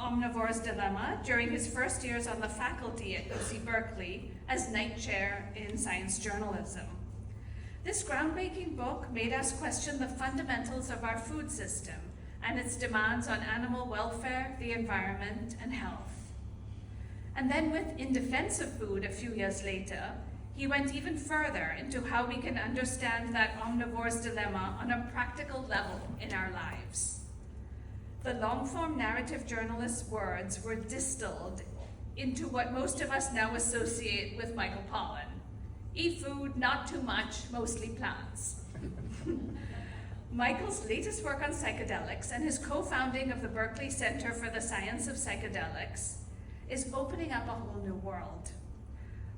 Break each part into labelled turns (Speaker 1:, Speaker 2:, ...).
Speaker 1: Omnivore's Dilemma during his first years on the faculty at UC Berkeley as Knight Chair in Science Journalism. This groundbreaking book made us question the fundamentals of our food system and its demands on animal welfare, the environment, and health. And then with In Defense of Food a few years later, he went even further into how we can understand that omnivore's dilemma on a practical level in our lives. The long-form narrative journalist's words were distilled into what most of us now associate with Michael Pollan. Eat food, not too much, mostly plants. Michael's latest work on psychedelics and his co-founding of the Berkeley Center for the Science of Psychedelics is opening up a whole new world,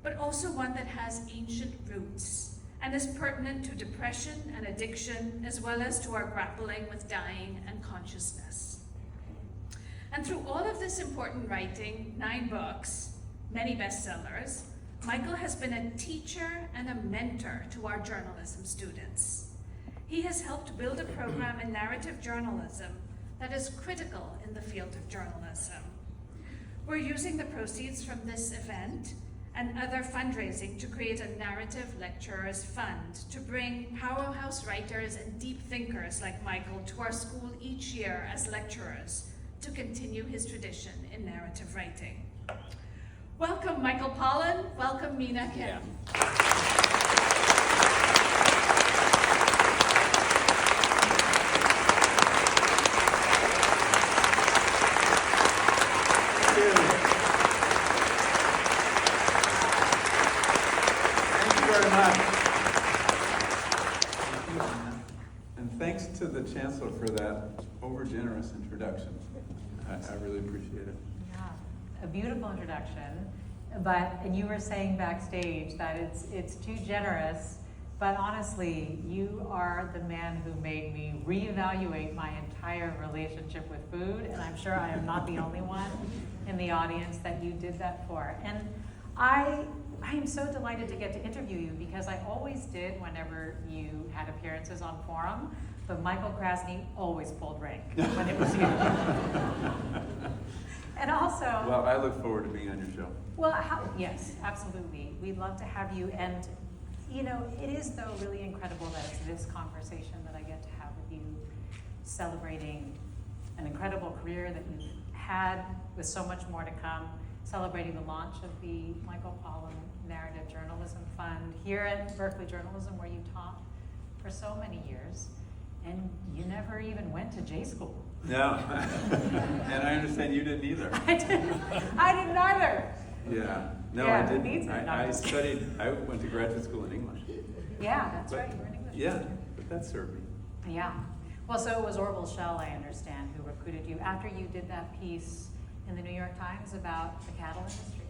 Speaker 1: but also one that has ancient roots and is pertinent to depression and addiction, as well as to our grappling with dying and consciousness. And through all of this important writing, 9 books, many bestsellers, Michael has been a teacher and a mentor to our journalism students. He has helped build a program in narrative journalism that is critical in the field of journalism. We're using the proceeds from this event and other fundraising to create a narrative lecturers fund to bring powerhouse writers and deep thinkers like Michael to our school each year as lecturers to continue his tradition in narrative writing. Welcome, Michael Pollan. Welcome, Mina Kim.
Speaker 2: Yeah.
Speaker 3: Thanks to the Chancellor for that over-generous introduction. I really appreciate it.
Speaker 4: Yeah, a beautiful introduction, and you were saying backstage that it's too generous, but honestly, you are the man who made me reevaluate my entire relationship with food, and I'm sure I am not the only one in the audience that you did that for. And I am so delighted to get to interview you because I always did whenever you had appearances on Forum, but Michael Krasny always pulled rank when it was you. And also...
Speaker 3: Well, I look forward to being on your show.
Speaker 4: Well, yes, absolutely. We'd love to have you. And, you know, it is, though, really incredible that it's this conversation that I get to have with you, celebrating an incredible career that you've had with so much more to come, celebrating the launch of the Michael Pollan Narrative Journalism Fund here at Berkeley Journalism, where you taught for so many years, and you never even went to J school.
Speaker 3: No, and I understand you didn't either.
Speaker 4: I didn't either.
Speaker 3: Yeah, no,
Speaker 4: Yeah,
Speaker 3: I didn't.
Speaker 4: needs it.
Speaker 3: I went to graduate school in English.
Speaker 4: Yeah, that's right, you were an English
Speaker 3: Yeah,
Speaker 4: major.
Speaker 3: but that served me.
Speaker 4: Yeah. Well, so it was Orville Schell, I understand, who recruited you after you did that piece in the New York Times about the cattle industry.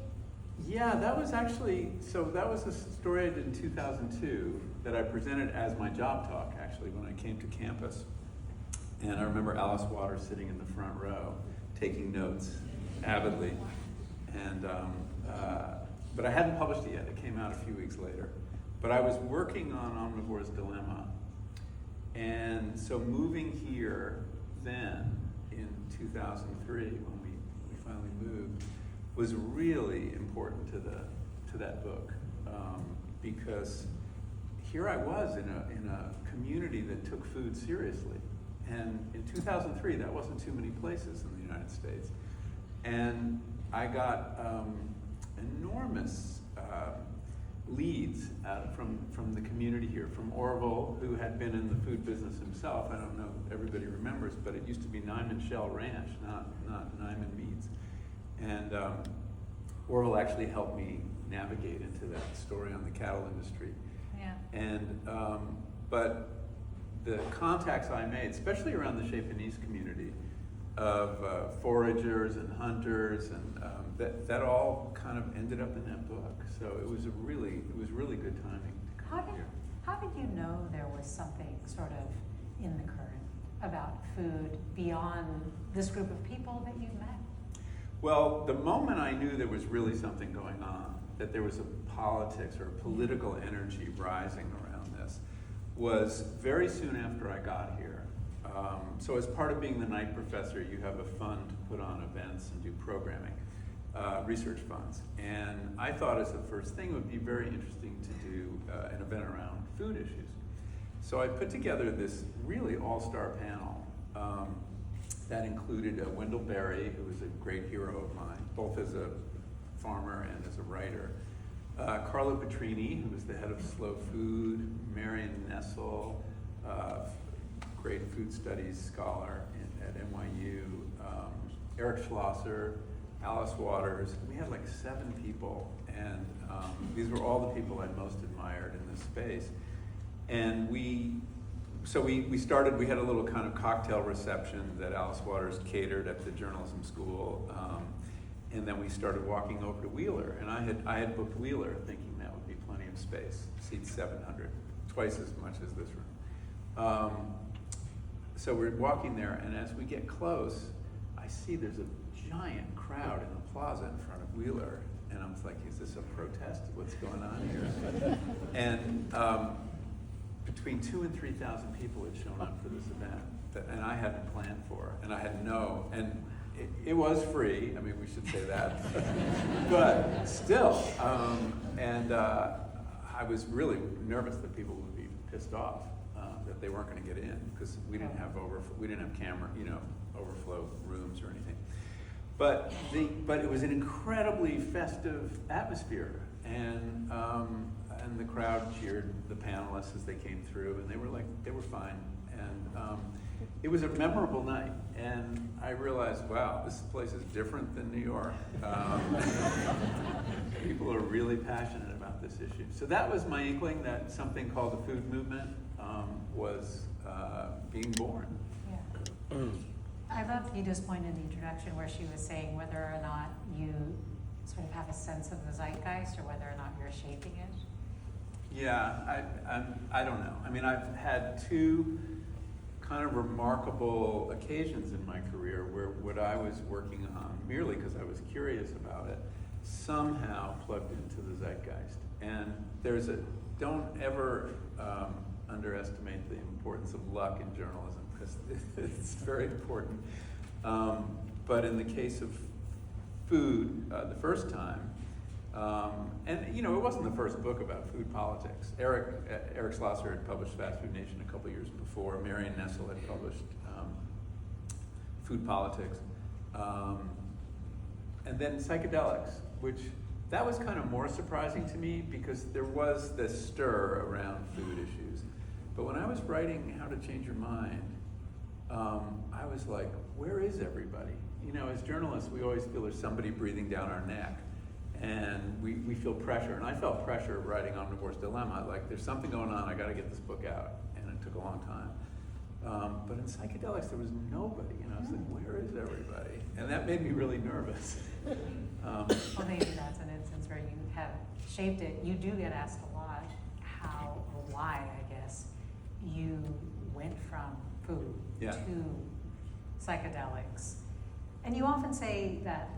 Speaker 3: Yeah, that was actually, so that was a story I did in 2002 that I presented as my job talk, actually, when I came to campus. And I remember Alice Waters sitting in the front row, taking notes avidly. And, but I hadn't published it yet. It came out a few weeks later. But I was working on Omnivore's Dilemma. And so moving here then, in 2003, when we finally moved, was really important to that book. Because here I was in a community that took food seriously. And in 2003, that wasn't too many places in the United States. And I got enormous leads from the community here, from Orville, who had been in the food business himself. I don't know if everybody remembers, but it used to be Nyman Shell Ranch, not Nyman Meats. And Orville actually helped me navigate into that story on the cattle industry.
Speaker 4: Yeah.
Speaker 3: And, but the contacts I made, especially around the Chez Panisse community, of foragers and hunters, and that all kind of ended up in that book. So it was really good timing to come here.
Speaker 4: How did you know there was something sort of in the current about food beyond this group of people that you met?
Speaker 3: Well, the moment I knew there was really something going on, that there was a politics or a political energy rising around this, was very soon after I got here. So as part of being the night professor, you have a fund to put on events and do programming, research funds. And I thought as the first thing it would be very interesting to do an event around food issues. So I put together this really all-star panel that included Wendell Berry, who was a great hero of mine, both as a farmer and as a writer. Carlo Petrini, who was the head of Slow Food, Marion Nessel, great food studies scholar at NYU, Eric Schlosser, Alice Waters. We had like 7 people, and these were all the people I most admired in this space. And we started, we had a little kind of cocktail reception that Alice Waters catered at the journalism school. And then we started walking over to Wheeler, and I had booked Wheeler thinking that would be plenty of space, seats 700, twice as much as this room. So we're walking there, and as we get close, I see there's a giant crowd in the plaza in front of Wheeler, and I'm like, is this a protest? What's going on here? And between 2,000 and 3,000 people had shown up for this event, and I hadn't planned for, and I had it was free, I mean, we should say that, but still, I was really nervous that people would be pissed off that they weren't going to get in, because we didn't have camera, overflow rooms or anything. But it was an incredibly festive atmosphere, and the crowd cheered the panelists as they came through, and they were fine, and it was a memorable night, and I realized, wow, this place is different than New York. People are really passionate about this issue. So that was my inkling that something called the food movement was being born.
Speaker 4: Yeah. I love Vida's point in the introduction where she was saying whether or not you sort of have a sense of the zeitgeist or whether or not you're shaping it.
Speaker 3: Yeah, I don't know. I mean, I've had 2 kind of remarkable occasions in my career where what I was working on, merely because I was curious about it, somehow plugged into the zeitgeist. And don't ever underestimate the importance of luck in journalism, because it's very important. But in the case of food, the first time, and it wasn't the first book about food politics. Eric Schlosser had published Fast Food Nation a couple years before. Marion Nessel had published Food Politics. And then Psychedelics, which that was kind of more surprising to me because there was this stir around food issues. But when I was writing How to Change Your Mind, I was like, where is everybody? As journalists, we always feel there's somebody breathing down our neck. And we feel pressure, and I felt pressure writing Omnivore's Dilemma, like there's something going on, I gotta get this book out, and it took a long time. But in Psychedelics, there was nobody, and I was like, where is everybody? And that made me really nervous.
Speaker 4: Well, maybe that's an instance where you have shaped it. You do get asked a lot how or why, I guess, you went from food to psychedelics. And you often say that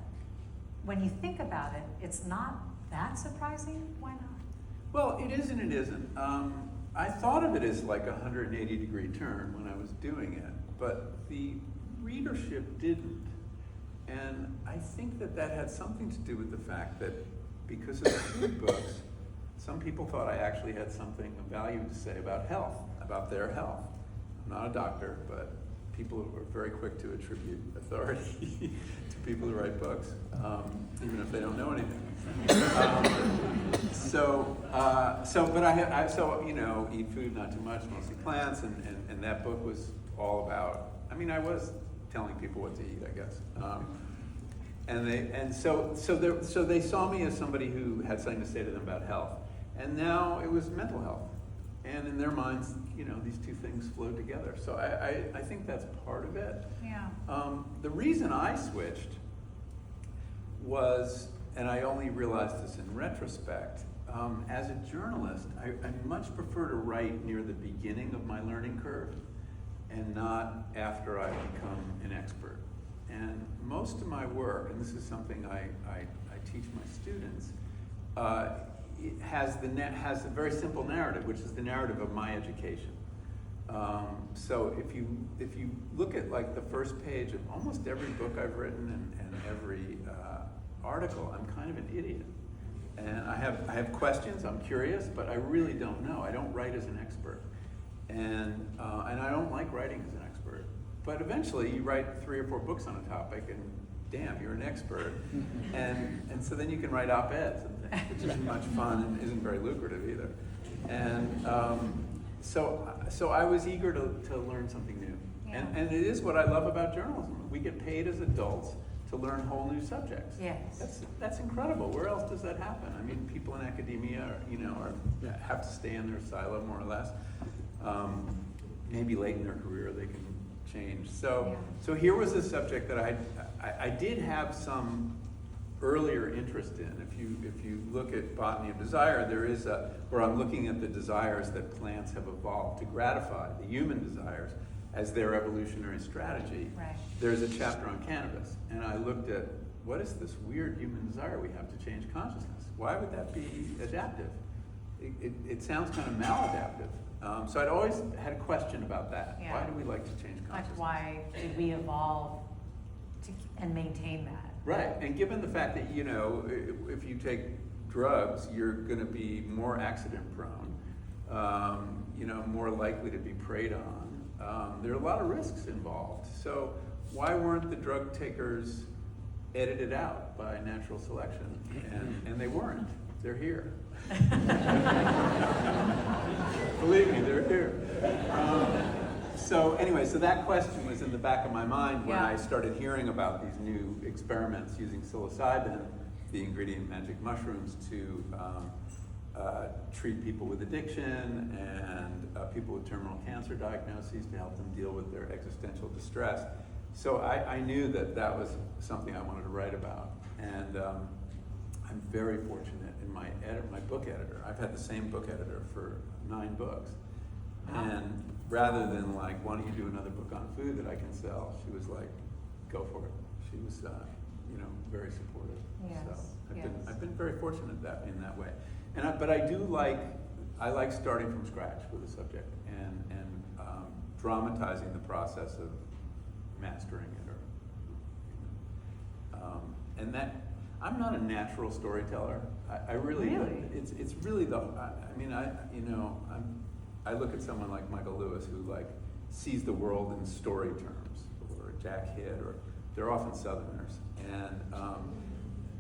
Speaker 4: when you think about it, it's not that surprising. Why not?
Speaker 3: Well, it is and it isn't. I thought of it as like a 180-degree turn when I was doing it, but the readership didn't. And I think that had something to do with the fact that because of the food books, some people thought I actually had something of value to say about health, about their health. I'm not a doctor, but people are very quick to attribute authority to people who write books, even if they don't know anything. But eat food, not too much, mostly plants, and that book was all about. I mean, I was telling people what to eat, I guess. So they saw me as somebody who had something to say to them about health, and now it was mental health. And in their minds, these 2 things flowed together. So I think that's part of it.
Speaker 4: Yeah.
Speaker 3: The reason I switched was, and I only realized this in retrospect, as a journalist, I much prefer to write near the beginning of my learning curve and not after I've become an expert. And most of my work, and this is something I teach my students, it has a very simple narrative, which is the narrative of my education. So if you look at like the first page of almost every book I've written and every article, I'm kind of an idiot. And I have questions, I'm curious, but I really don't know. I don't write as an expert. And I don't like writing as an expert. But eventually you write 3 or 4 books on a topic and damn, you're an expert. And so then you can write op-eds and things, which isn't much fun and isn't very lucrative either. And so I was eager to learn something new.
Speaker 4: Yeah.
Speaker 3: And it is what I love about journalism. We get paid as adults to learn whole new subjects.
Speaker 4: Yes.
Speaker 3: That's incredible. Where else does that happen? I mean, people in academia have to stay in their silo more or less. Maybe late in their career they can change. So here was a subject that I did have some earlier interest in. If you look at Botany of Desire, there is where I'm looking at the desires that plants have evolved to gratify, the human desires, as their evolutionary strategy.
Speaker 4: Right.
Speaker 3: There's a chapter on cannabis, and I looked at what is this weird human desire we have to change consciousness? Why would that be adaptive? It sounds kind of maladaptive. So I'd always had a question about that.
Speaker 4: Yeah.
Speaker 3: Why do we like to change consciousness?
Speaker 4: Like, why did we evolve and maintain that?
Speaker 3: Right, and given the fact that, if you take drugs, you're going to be more accident prone, more likely to be preyed on. There are a lot of risks involved. So why weren't the drug takers edited out by natural selection? And they weren't. They're here. Believe me, they're here. So anyway, so that question was in the back of my mind when I started hearing about these new experiments using psilocybin, the ingredient magic mushrooms, to treat people with addiction and people with terminal cancer diagnoses to help them deal with their existential distress. So I knew that was something I wanted to write about. And I'm very fortunate in my book editor. I've had the same book editor for 9 books.
Speaker 4: Wow.
Speaker 3: And rather than like, why don't you do another book on food that I can sell? She was like, go for it. She was, very supportive.
Speaker 4: Yes,
Speaker 3: So I've been very fortunate in that way. But I like starting from scratch with a subject and dramatizing the process of mastering it. And that, I'm not a natural storyteller. I really. It's really I look at someone like Michael Lewis who sees the world in story terms, or Jack Hitt, or they're often Southerners, and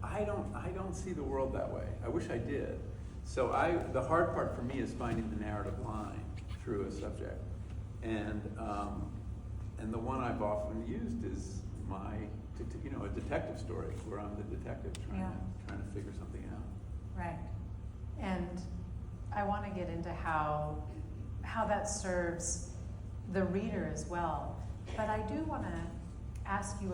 Speaker 3: I don't see the world that way. I wish I did. So the hard part for me is finding the narrative line through a subject, and the one I've often used is a detective story where I'm the detective trying to figure something out.
Speaker 4: Right. And I want to get into how that serves the reader as well. But I do want to ask you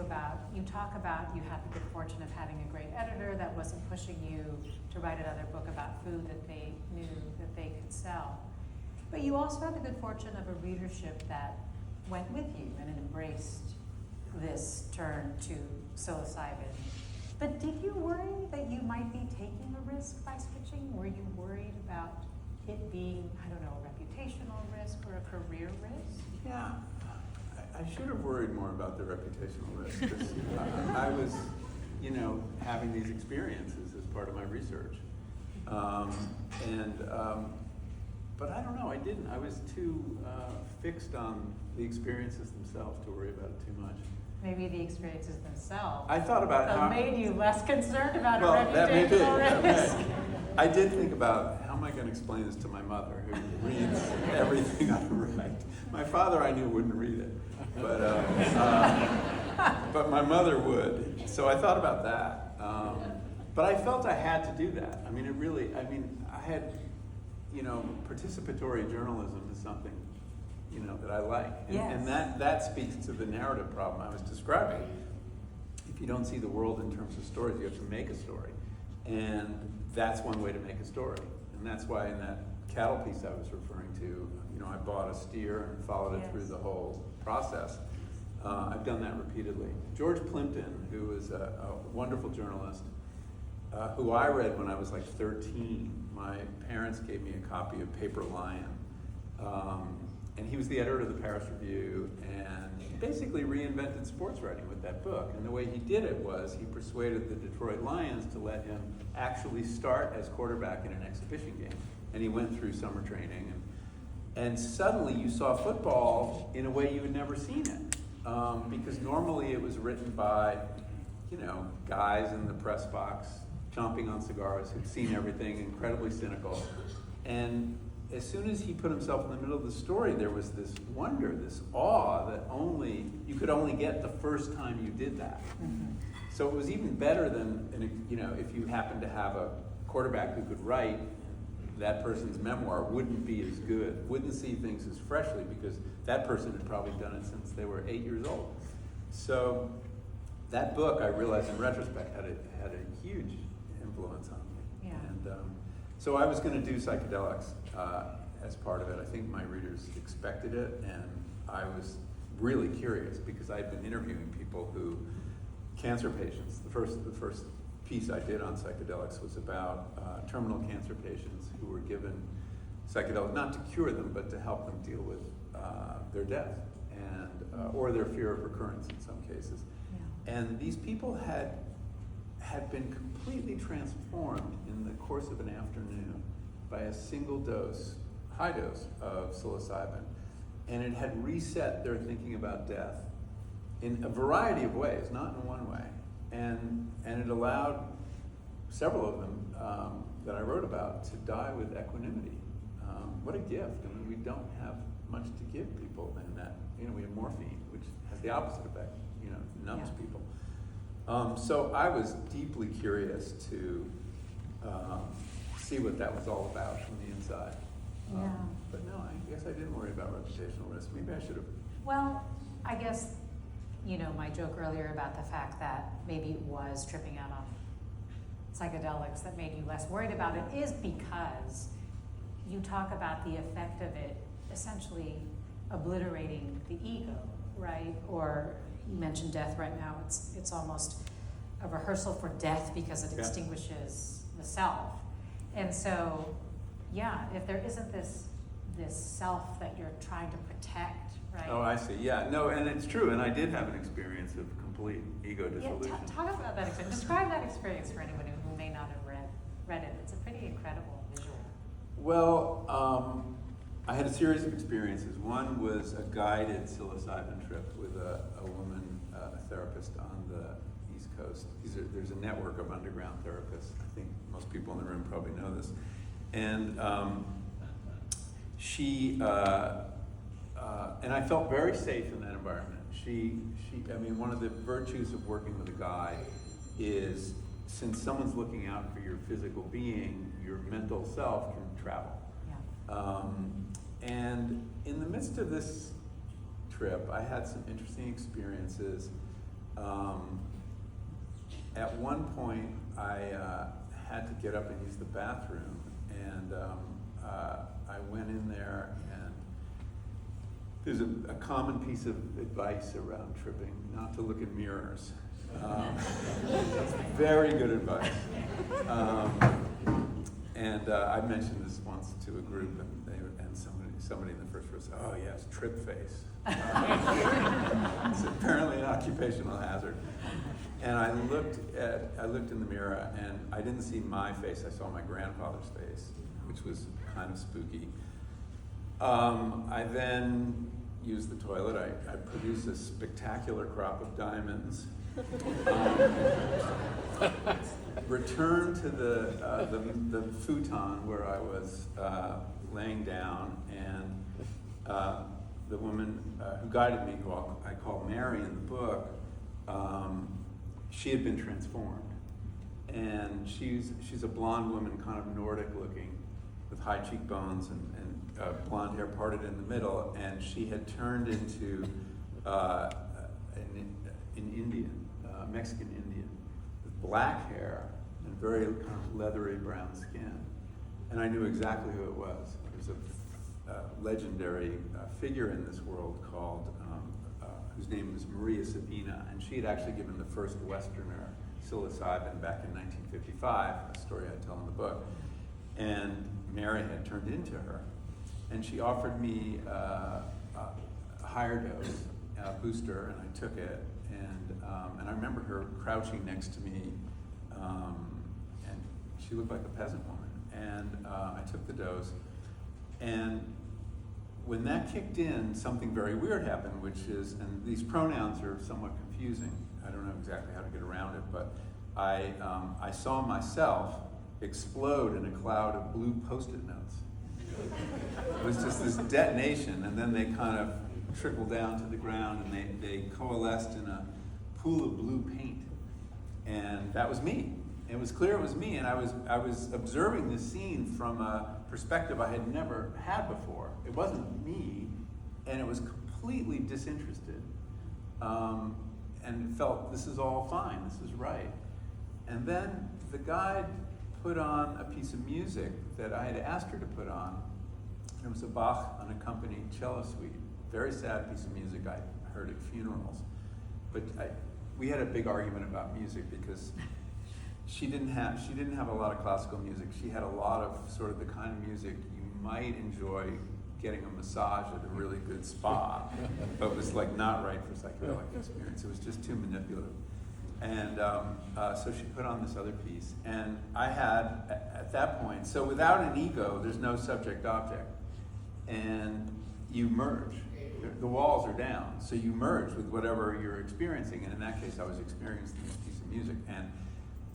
Speaker 4: you talk about you had the good fortune of having a great editor that wasn't pushing you to write another book about food that they knew that they could sell. But you also had the good fortune of a readership that went with you and embraced this turn to psilocybin. But did you worry that you might be taking a risk by switching? Were you worried about it being, a reputational risk or a career risk?
Speaker 3: Yeah, I should have worried more about the reputational risk. 'Cause I was, having these experiences as part of my research. But I don't know, I didn't. I was too fixed on the experiences themselves to worry about it too much.
Speaker 4: Maybe the experiences themselves
Speaker 3: I thought about how
Speaker 4: made you less concerned about a
Speaker 3: that may be.
Speaker 4: reputational risk.
Speaker 3: I did think about how am I going to explain this to my mother, who reads everything I write. My father, I knew, wouldn't read it, but my mother would. So I thought about that. But I felt I had to do that. I had, participatory journalism is something, that I like. And that speaks to the narrative problem I was describing. If you don't see the world in terms of stories, you have to make a story. And that's one way to make a story. And that's why in that cattle piece I was referring to, I bought a steer and followed it through the whole process. I've done that repeatedly. George Plimpton, who was a wonderful journalist, who I read when I was 13. My parents gave me a copy of Paper Lion. and he was the editor of the Paris Review, and he basically reinvented sports writing with that book. And the way he did it was he persuaded the Detroit Lions to let him actually start as quarterback in an exhibition game. And he went through summer training, and suddenly you saw football in a way you had never seen it. Because normally it was written by, guys in the press box chomping on cigars who'd seen everything, incredibly cynical. And as soon as he put himself in the middle of the story, there was this wonder, this awe that you could only get the first time you did that.
Speaker 4: Mm-hmm.
Speaker 3: So it was even better than, if you happened to have a quarterback who could write, that person's memoir wouldn't be as good, wouldn't see things as freshly, because that person had probably done it since they were 8 years old. So that book, I realized in retrospect, had a huge influence on me.
Speaker 4: Yeah.
Speaker 3: And so I was going to do psychedelics as part of it. I think my readers expected it, and I was really curious because I'd been interviewing people cancer patients. The first piece I did on psychedelics was about terminal cancer patients who were given psychedelics, not to cure them, but to help them deal with their death and or their fear of recurrence in some cases.
Speaker 4: Yeah.
Speaker 3: And these people had been completely transformed in the course of an afternoon by a single dose, high dose of psilocybin, and it had reset their thinking about death in a variety of ways, not in one way. And it allowed several of them that I wrote about to die with equanimity. What a gift. I mean, we don't have much to give people in that. We have morphine, which has the opposite effect, numbs
Speaker 4: Yeah.
Speaker 3: people. So I was deeply curious to see what that was all about from the inside.
Speaker 4: Yeah.
Speaker 3: But no, I guess I didn't worry about reputational risk. Maybe I should have.
Speaker 4: Well, I guess, my joke earlier about the fact that maybe it was tripping out on psychedelics that made you less worried about it is because you talk about the effect of it essentially obliterating the ego, right? Or you mentioned death right now. It's almost a rehearsal for death because it extinguishes the self. And so, if there isn't this self that you're trying to protect, right?
Speaker 3: Oh, I see. Yeah, no, and it's true. And I did have an experience of complete ego dissolution.
Speaker 4: Yeah, talk about that experience. Describe that experience for anyone who may not have read it. It's a pretty incredible visual.
Speaker 3: Well, I had a series of experiences. One was a guided psilocybin trip with a woman, a therapist on the East Coast. There's a network of underground therapists. I think most people in the room probably know this. And she, and I felt very safe in that environment. One of the virtues of working with a guide is, since someone's looking out for your physical being, your mental self can travel.
Speaker 4: Yeah.
Speaker 3: And in the midst of this trip, I had some interesting experiences. At one point, I had to get up and use the bathroom, and I went in there, and there's a common piece of advice around tripping, not to look in mirrors. Very good advice. And I mentioned this once to a group, and somebody in the first row said, "Oh yes, trip face." It's apparently an occupational hazard. And I looked in the mirror, and I didn't see my face. I saw my grandfather's face, which was kind of spooky. I then used the toilet. I produced a spectacular crop of diamonds. Returned to the futon where I was laying down, and the woman who guided me, who I call Mary in the book, she had been transformed. And she's a blonde woman, kind of Nordic looking, with high cheekbones and blonde hair parted in the middle, and she had turned into an Indian, Mexican Indian, with black hair and very kind of leathery brown skin. And I knew exactly who it was. It was a legendary figure in this world called, whose name was Maria Sabina, and she had actually given the first Westerner psilocybin back in 1955, a story I tell in the book. And Mary had turned into her. and she offered me a higher dose, a booster, and I took it. And I remember her crouching next to me, and she looked like a peasant woman. And I took the dose, and when that kicked in, something very weird happened, which is, and these pronouns are somewhat confusing. I don't know exactly how to get around it, but I saw myself explode in a cloud of blue Post-it notes. It was just this detonation, and then they kind of trickled down to the ground, and they coalesced in a pool of blue paint. And that was me. It was clear it was me, and I was observing this scene from a perspective I had never had before. It wasn't me, and it was completely disinterested. And it felt, this is all fine, this is right. And then the guide put on a piece of music that I had asked her to put on. It was a Bach unaccompanied cello suite. Very sad piece of music I heard at funerals. But we had a big argument about music because she didn't have a lot of classical music. She had a lot of sort of the kind of music you might enjoy getting a massage at a really good spa, but was like not right for psychedelic experience. It was just too manipulative. And so she put on this other piece. And I had, at that point, so without an ego, there's no subject-object. And you merge. The walls are down. So you merge with whatever you're experiencing. And in that case, I was experiencing this piece of music. And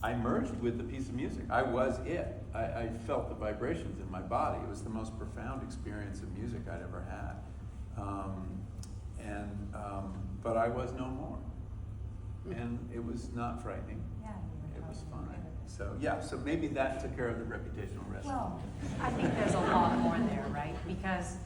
Speaker 3: I merged with the piece of music. I was it. I felt the vibrations in my body. It was the most profound experience of music I'd ever had. But I was no more. And it was not frightening.
Speaker 4: Yeah,
Speaker 3: it was fine. So yeah, so maybe that took care of the reputational risk.
Speaker 4: Well, I think there's a lot more there, right? Because,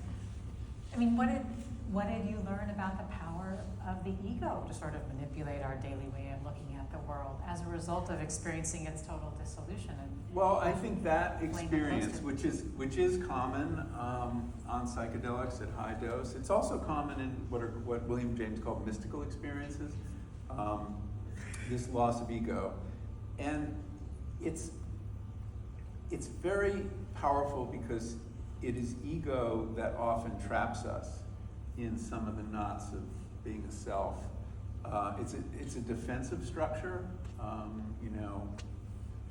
Speaker 4: I mean, what did you learn about the power of the ego to sort of manipulate our daily way of looking at the world as a result of experiencing its total dissolution?
Speaker 3: Well, I think that experience, which is common on psychedelics at high dose, it's also common in what William James called mystical experiences. This loss of ego, and it's very powerful because it is ego that often traps us in some of the knots of being a self. It's a defensive structure.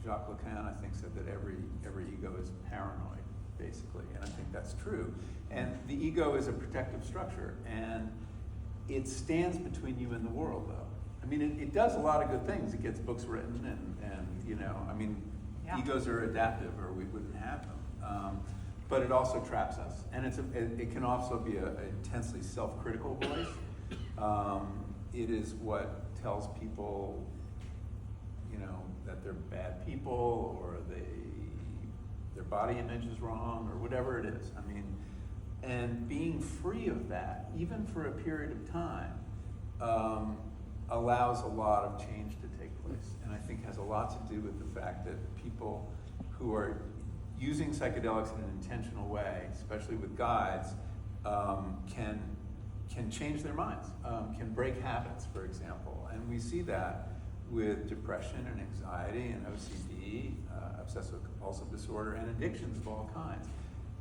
Speaker 3: Jacques Lacan, I think, said that every ego is paranoid, basically, and I think that's true. And the ego is a protective structure, and it stands between you and the world, though. I mean, it does a lot of good things. It gets books written, and
Speaker 4: Yeah.
Speaker 3: Egos are adaptive, or we wouldn't have them. But it also traps us, and it can also be an intensely self-critical voice. It is what tells people, that they're bad people, or their body image is wrong, or whatever it is. I mean, and being free of that, even for a period of time, allows a lot of change to take place, and I think has a lot to do with the fact that people who are using psychedelics in an intentional way, especially with guides, can change their minds, can break habits, for example, and we see that with depression and anxiety and OCD, obsessive compulsive disorder, and addictions of all kinds.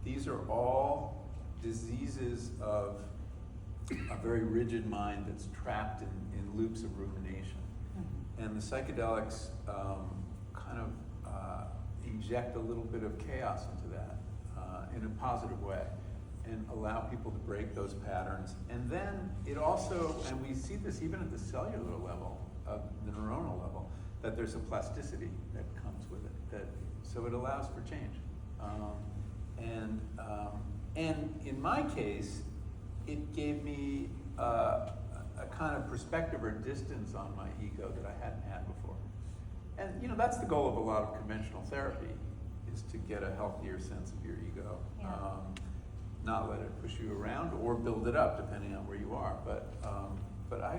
Speaker 3: These are all diseases of a very rigid mind that's trapped in loops of rumination. Mm-hmm. And the psychedelics kind of inject a little bit of chaos into that in a positive way, and allow people to break those patterns. And then it also, and we see this even at the cellular level, the neuronal level, that there's a plasticity that comes with it. So it allows for change. And in my case, it gave me a kind of perspective or distance on my ego that I hadn't had before. And that's the goal of a lot of conventional therapy, is to get a healthier sense of your ego.
Speaker 4: Yeah.
Speaker 3: Not let it push you around or build it up, depending on where you are. But I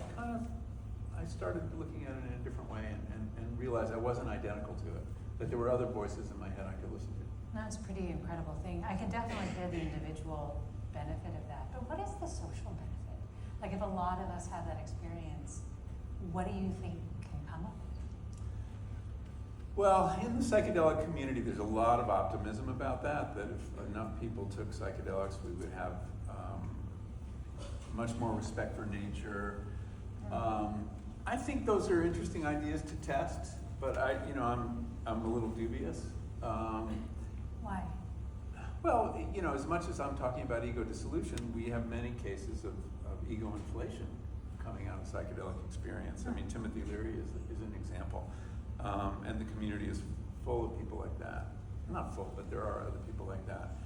Speaker 3: started looking at it in a different way, and realized I wasn't identical to it, that there were other voices in my head I could listen to.
Speaker 4: That's a pretty incredible thing. I can definitely hear the individual benefit of that, but what is the social benefit? Like, if a lot of us have that experience, what do you think can come of it?
Speaker 3: Well, in the psychedelic community, there's a lot of optimism about that if enough people took psychedelics, we would have much more respect for nature. I think those are interesting ideas to test, but I'm a little dubious.
Speaker 4: Why?
Speaker 3: Well, as much as I'm talking about ego dissolution, we have many cases of ego inflation coming out of psychedelic experience. I mean, Timothy Leary is an example. And the community is full of people like that. Not full, but there are other people like that.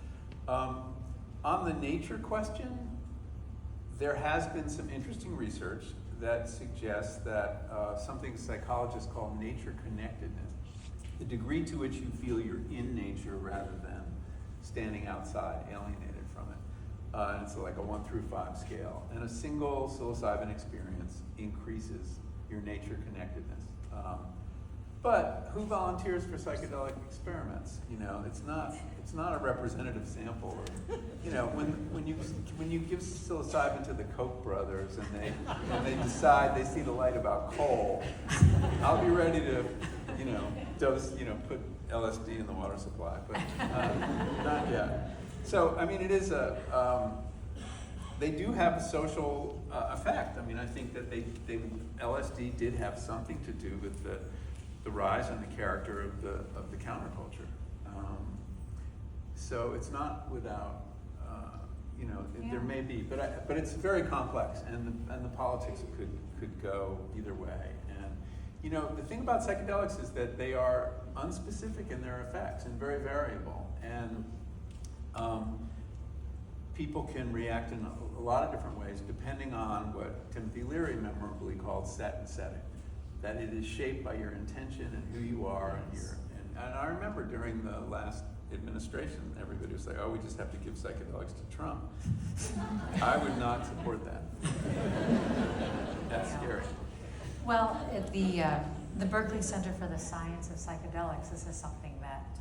Speaker 3: On the nature question, there has been some interesting research that suggests that something psychologists call nature connectedness, the degree to which you feel you're in nature rather than standing outside, alienated from it. And it's like a 1 through 5 scale. And a single psilocybin experience increases your nature connectedness. But who volunteers for psychedelic experiments? It's not a representative sample. When you give psilocybin to the Koch brothers and they decide they see the light about coal, I'll be ready to, put LSD in the water supply, but not yet. So I mean, it is they do have a social effect. I mean, I think that LSD did have something to do with the rise in the character of the counterculture. So it's not without, there may be, but it's very complex, and the politics could go either way. And the thing about psychedelics is that they are unspecific in their effects and very variable, and people can react in a lot of different ways depending on what Timothy Leary memorably called set and setting. That it is shaped by your intention and who you are, and I remember during the last administration, everybody was like, "Oh, we just have to give psychedelics to Trump." I would not support that. That's scary.
Speaker 4: Well, at the Berkeley Center for the Science of Psychedelics, this is something that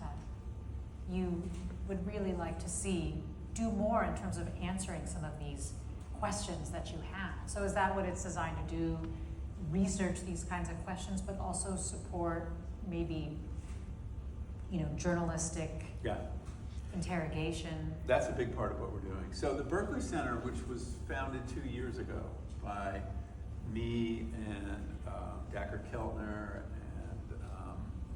Speaker 4: you would really like to see do more in terms of answering some of these questions that you have. So is that what it's designed to do? Research these kinds of questions, but also support maybe, journalistic interrogation?
Speaker 3: That's a big part of what we're doing. So the Berkeley Center, which was founded 2 years ago by me and Dacher Keltner and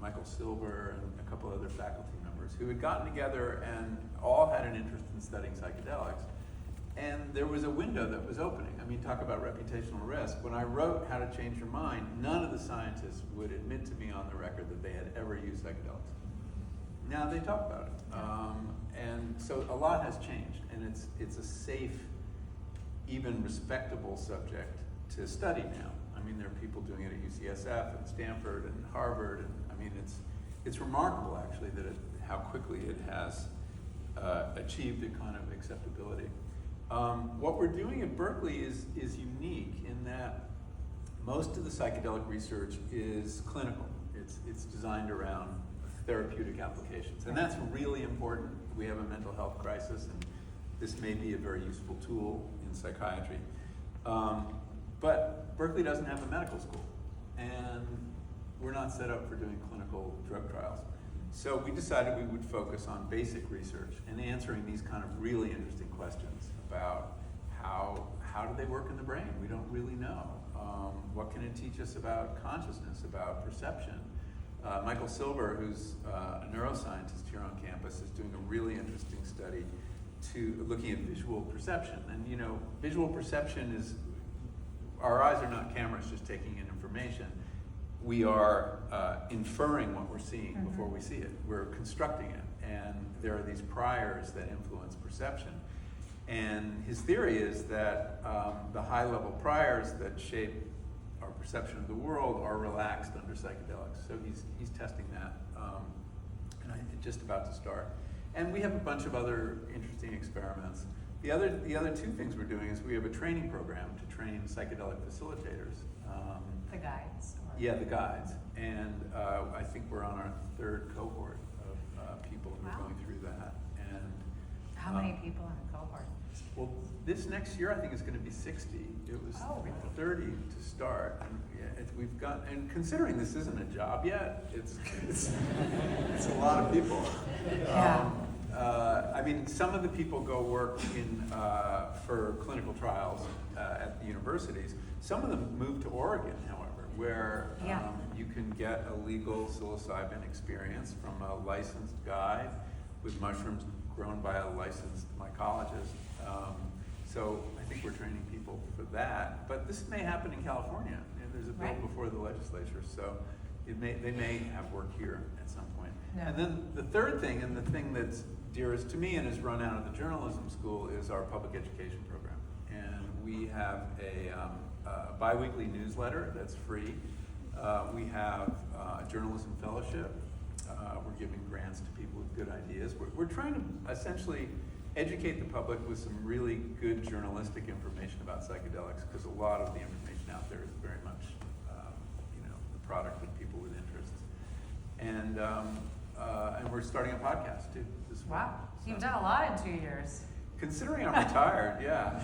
Speaker 3: Michael Silver and a couple other faculty members who had gotten together and all had an interest in studying psychedelics. And there was a window that was opening. I mean, talk about reputational risk. When I wrote How to Change Your Mind, none of the scientists would admit to me on the record that they had ever used psychedelics. Now they talk about it. And so a lot has changed, and it's a safe, even respectable subject to study now. I mean, there are people doing it at UCSF and Stanford and Harvard, and I mean, it's remarkable actually that how quickly it has achieved a kind of acceptability. What we're doing at Berkeley is unique in that most of the psychedelic research is clinical. It's designed around therapeutic applications, and that's really important. We have a mental health crisis, and this may be a very useful tool in psychiatry. But Berkeley doesn't have a medical school, and we're not set up for doing clinical drug trials. So we decided we would focus on basic research and answering these kind of really interesting questions about how do they work in the brain? We don't really know. What can it teach us about consciousness, about perception? Michael Silver, who's a neuroscientist here on campus, is doing a really interesting study looking at visual perception. And visual perception is, our eyes are not cameras just taking in information. We are inferring what we're seeing before we see it. We're constructing it, and there are these priors that influence perception. And his theory is that the high-level priors that shape our perception of the world are relaxed under psychedelics. So he's testing that, and I'm just about to start. And we have a bunch of other interesting experiments. The other two things we're doing is we have a training program to train psychedelic facilitators.
Speaker 4: The guides?
Speaker 3: Yeah, the guides. And I think we're on our 3rd cohort of people who are going through that. And
Speaker 4: how many people in a cohort?
Speaker 3: Well, this next year I think is going to be 60. It was
Speaker 4: Oh, really?
Speaker 3: 30 to start. And we've got, and considering this isn't a job yet, it's a lot of people.
Speaker 4: Yeah.
Speaker 3: I mean, some of the people go work for clinical trials at the universities. Some of them move to Oregon, however, where you can get a legal psilocybin experience from a licensed guide with mushrooms grown by a licensed mycologist. So I think we're training people for that. But this may happen in California. And there's a bill before the legislature, so they may have work here at some point.
Speaker 4: No.
Speaker 3: And then the third thing, and the thing that's dearest to me and is run out of the journalism school, is our public education program. And we have a bi-weekly newsletter that's free. We have a journalism fellowship. We're giving grants to people with good ideas. We're trying to essentially educate the public with some really good journalistic information about psychedelics, because a lot of the information out there is very much, the product of people with interests. And we're starting a podcast too this week.
Speaker 4: Wow, you've done a lot in 2 years.
Speaker 3: Considering I'm retired, yeah.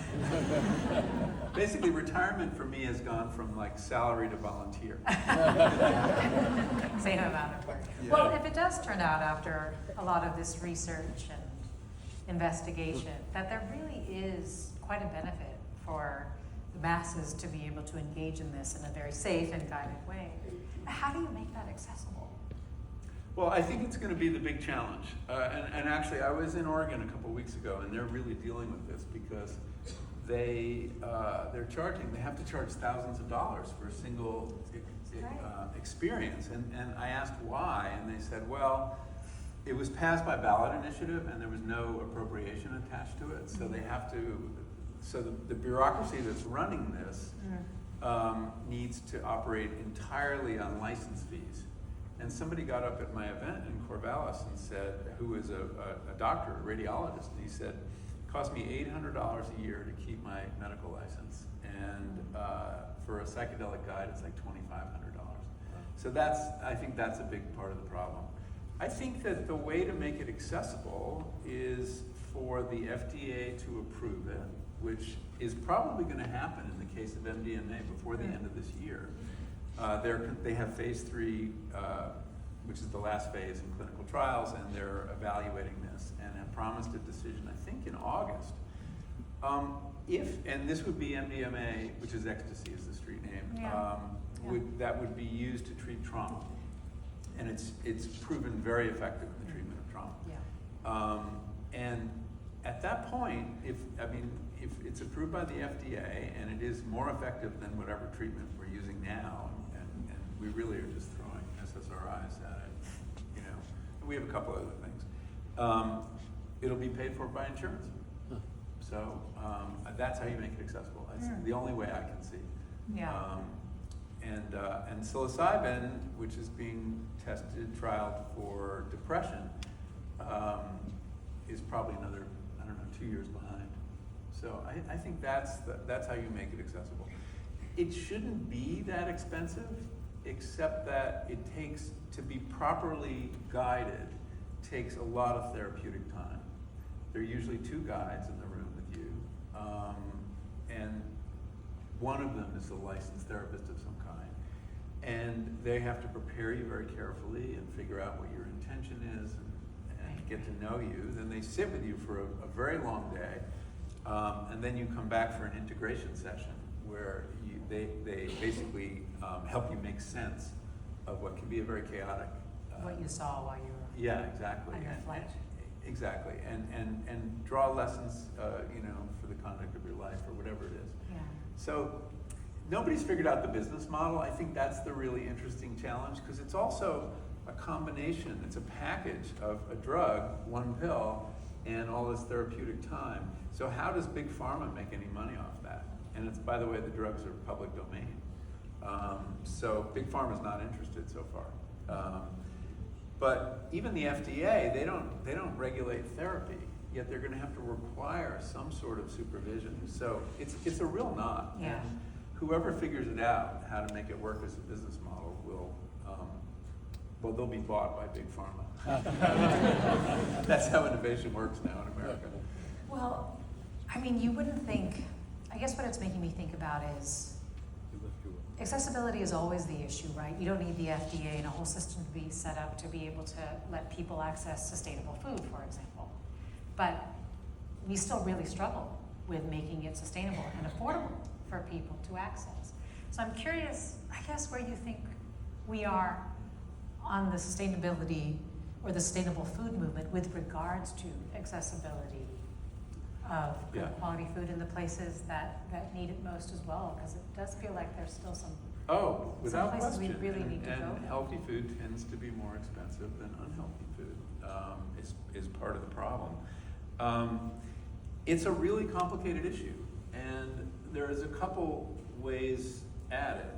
Speaker 3: Basically, retirement for me has gone from like salary to volunteer.
Speaker 4: Same amount of work.
Speaker 3: Yeah.
Speaker 4: Well, if it does turn out after a lot of this research and investigation that there really is quite a benefit for the masses to be able to engage in this in a very safe and guided way, how do you make that accessible?
Speaker 3: Well, I think it's going to be the big challenge. And actually, I was in Oregon a couple weeks ago, and they're really dealing with this because they're charging. They have to charge thousands of dollars for a single experience. And I asked why, and they said, well, it was passed by ballot initiative, and there was no appropriation attached to it. So they have to. So the bureaucracy that's running this needs to operate entirely on license fees. And somebody got up at my event in Corvallis and said, who is a doctor, a radiologist, and he said, it cost me $800 a year to keep my medical license. And for a psychedelic guide, it's like $2,500. So I think that's a big part of the problem. I think that the way to make it accessible is for the FDA to approve it, which is probably going to happen in the case of MDMA before the end of this year. They have phase 3, which is the last phase in clinical trials, and they're evaluating this and have promised a decision, I think, in August. And this would be MDMA, which is ecstasy is the street name, that would be used to treat trauma. And it's proven very effective in the treatment of trauma.
Speaker 4: Yeah.
Speaker 3: And at that point, if it's approved by the FDA and it is more effective than whatever treatment we're using now, and we really are just throwing SSRIs at it, and we have a couple other things, it'll be paid for by insurance. So that's how you make it accessible. That's the only way I can see.
Speaker 4: Yeah.
Speaker 3: And psilocybin, which is being trialed for depression, is probably another, 2 years behind. So I think that's how you make it accessible. It shouldn't be that expensive, except that it takes, to be properly guided, takes a lot of therapeutic time. There are usually 2 guides in the room with you, and one of them is a licensed therapist of some kind. And they have to prepare you very carefully and figure out what your intention is and get to know you. Then they sit with you for a very long day, and then you come back for an integration session where they basically help you make sense of what can be a very chaotic.
Speaker 4: What you saw while you were
Speaker 3: exactly.
Speaker 4: on your flight.
Speaker 3: Exactly, and draw lessons, for the conduct of your life or whatever it is.
Speaker 4: Yeah.
Speaker 3: So nobody's figured out the business model. I think that's the really interesting challenge, because it's also a combination. It's a package of a drug, one pill, and all this therapeutic time. So how does Big Pharma make any money off that? And it's, by the way, the drugs are public domain. So Big Pharma's not interested so far. But even the FDA, they don't regulate therapy, yet they're going to have to require some sort of supervision. So it's a real knot.
Speaker 4: Yeah.
Speaker 3: And whoever figures it out, how to make it work as a business model, they'll be bought by Big Pharma. That's how innovation works now in America.
Speaker 1: Well,
Speaker 2: I mean, you wouldn't think, I guess what it's making me think about is accessibility is always the issue, right? You don't need the FDA and a whole system to be set up to be able to let people access sustainable food, for example. But we still really struggle with making it sustainable and affordable for people to access. So I'm curious, I guess, where you think we are on the sustainability or the sustainable food movement with regards to accessibility of good quality food in the places that need it most as well, because it does feel like there's still some
Speaker 3: Without
Speaker 2: places
Speaker 3: question.
Speaker 2: we really need to
Speaker 3: and
Speaker 2: go.
Speaker 3: healthy food tends to be more expensive than unhealthy food. Is part of the problem. It's a really complicated issue, and there's a couple ways at it.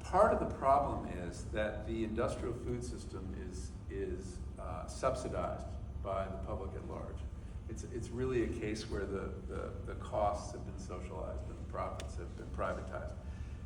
Speaker 3: Part of the problem is that the industrial food system is subsidized by the public at large. It's really a case where the costs have been socialized and the profits have been privatized.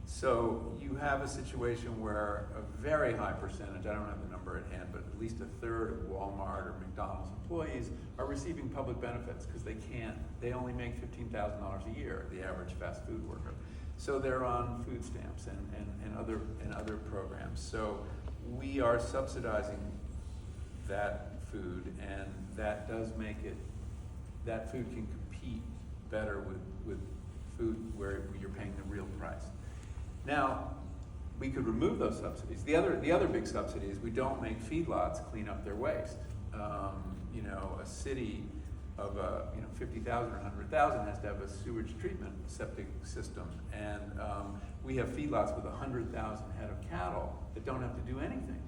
Speaker 3: So you have a situation where a very high percentage, I don't have the number at hand, but at least a third of Walmart or McDonald's employees are receiving public benefits because they only make $15,000 a year, the average fast food worker. So they're on food stamps and other programs. So we are subsidizing that food, and that does make it, that food can compete better with food where you're paying the real price. Now, we could remove those subsidies. The other big subsidy is we don't make feedlots clean up their waste. A city of 50,000 or 100,000 has to have a sewage treatment septic system, and we have feedlots with 100,000 head of cattle that don't have to do anything.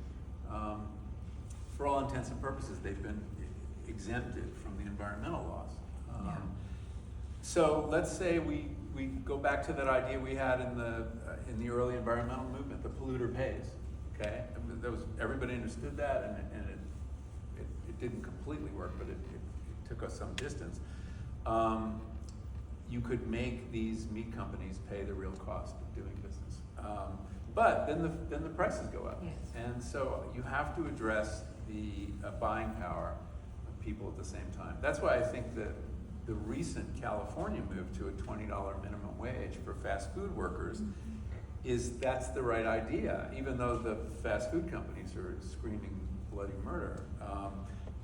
Speaker 3: For all intents and purposes, they've been exempted from the environmental laws. So let's say we go back to that idea we had in the early environmental movement, the polluter pays. Okay, everybody understood that, and it didn't completely work, but it took us some distance. You could make these meat companies pay the real cost of doing business, but then the prices go up,
Speaker 2: Yes.
Speaker 3: and so you have to address the buying power of people at the same time. That's why I think that the recent California move to a $20 minimum wage for fast food workers that's the right idea, even though the fast food companies are screaming bloody murder.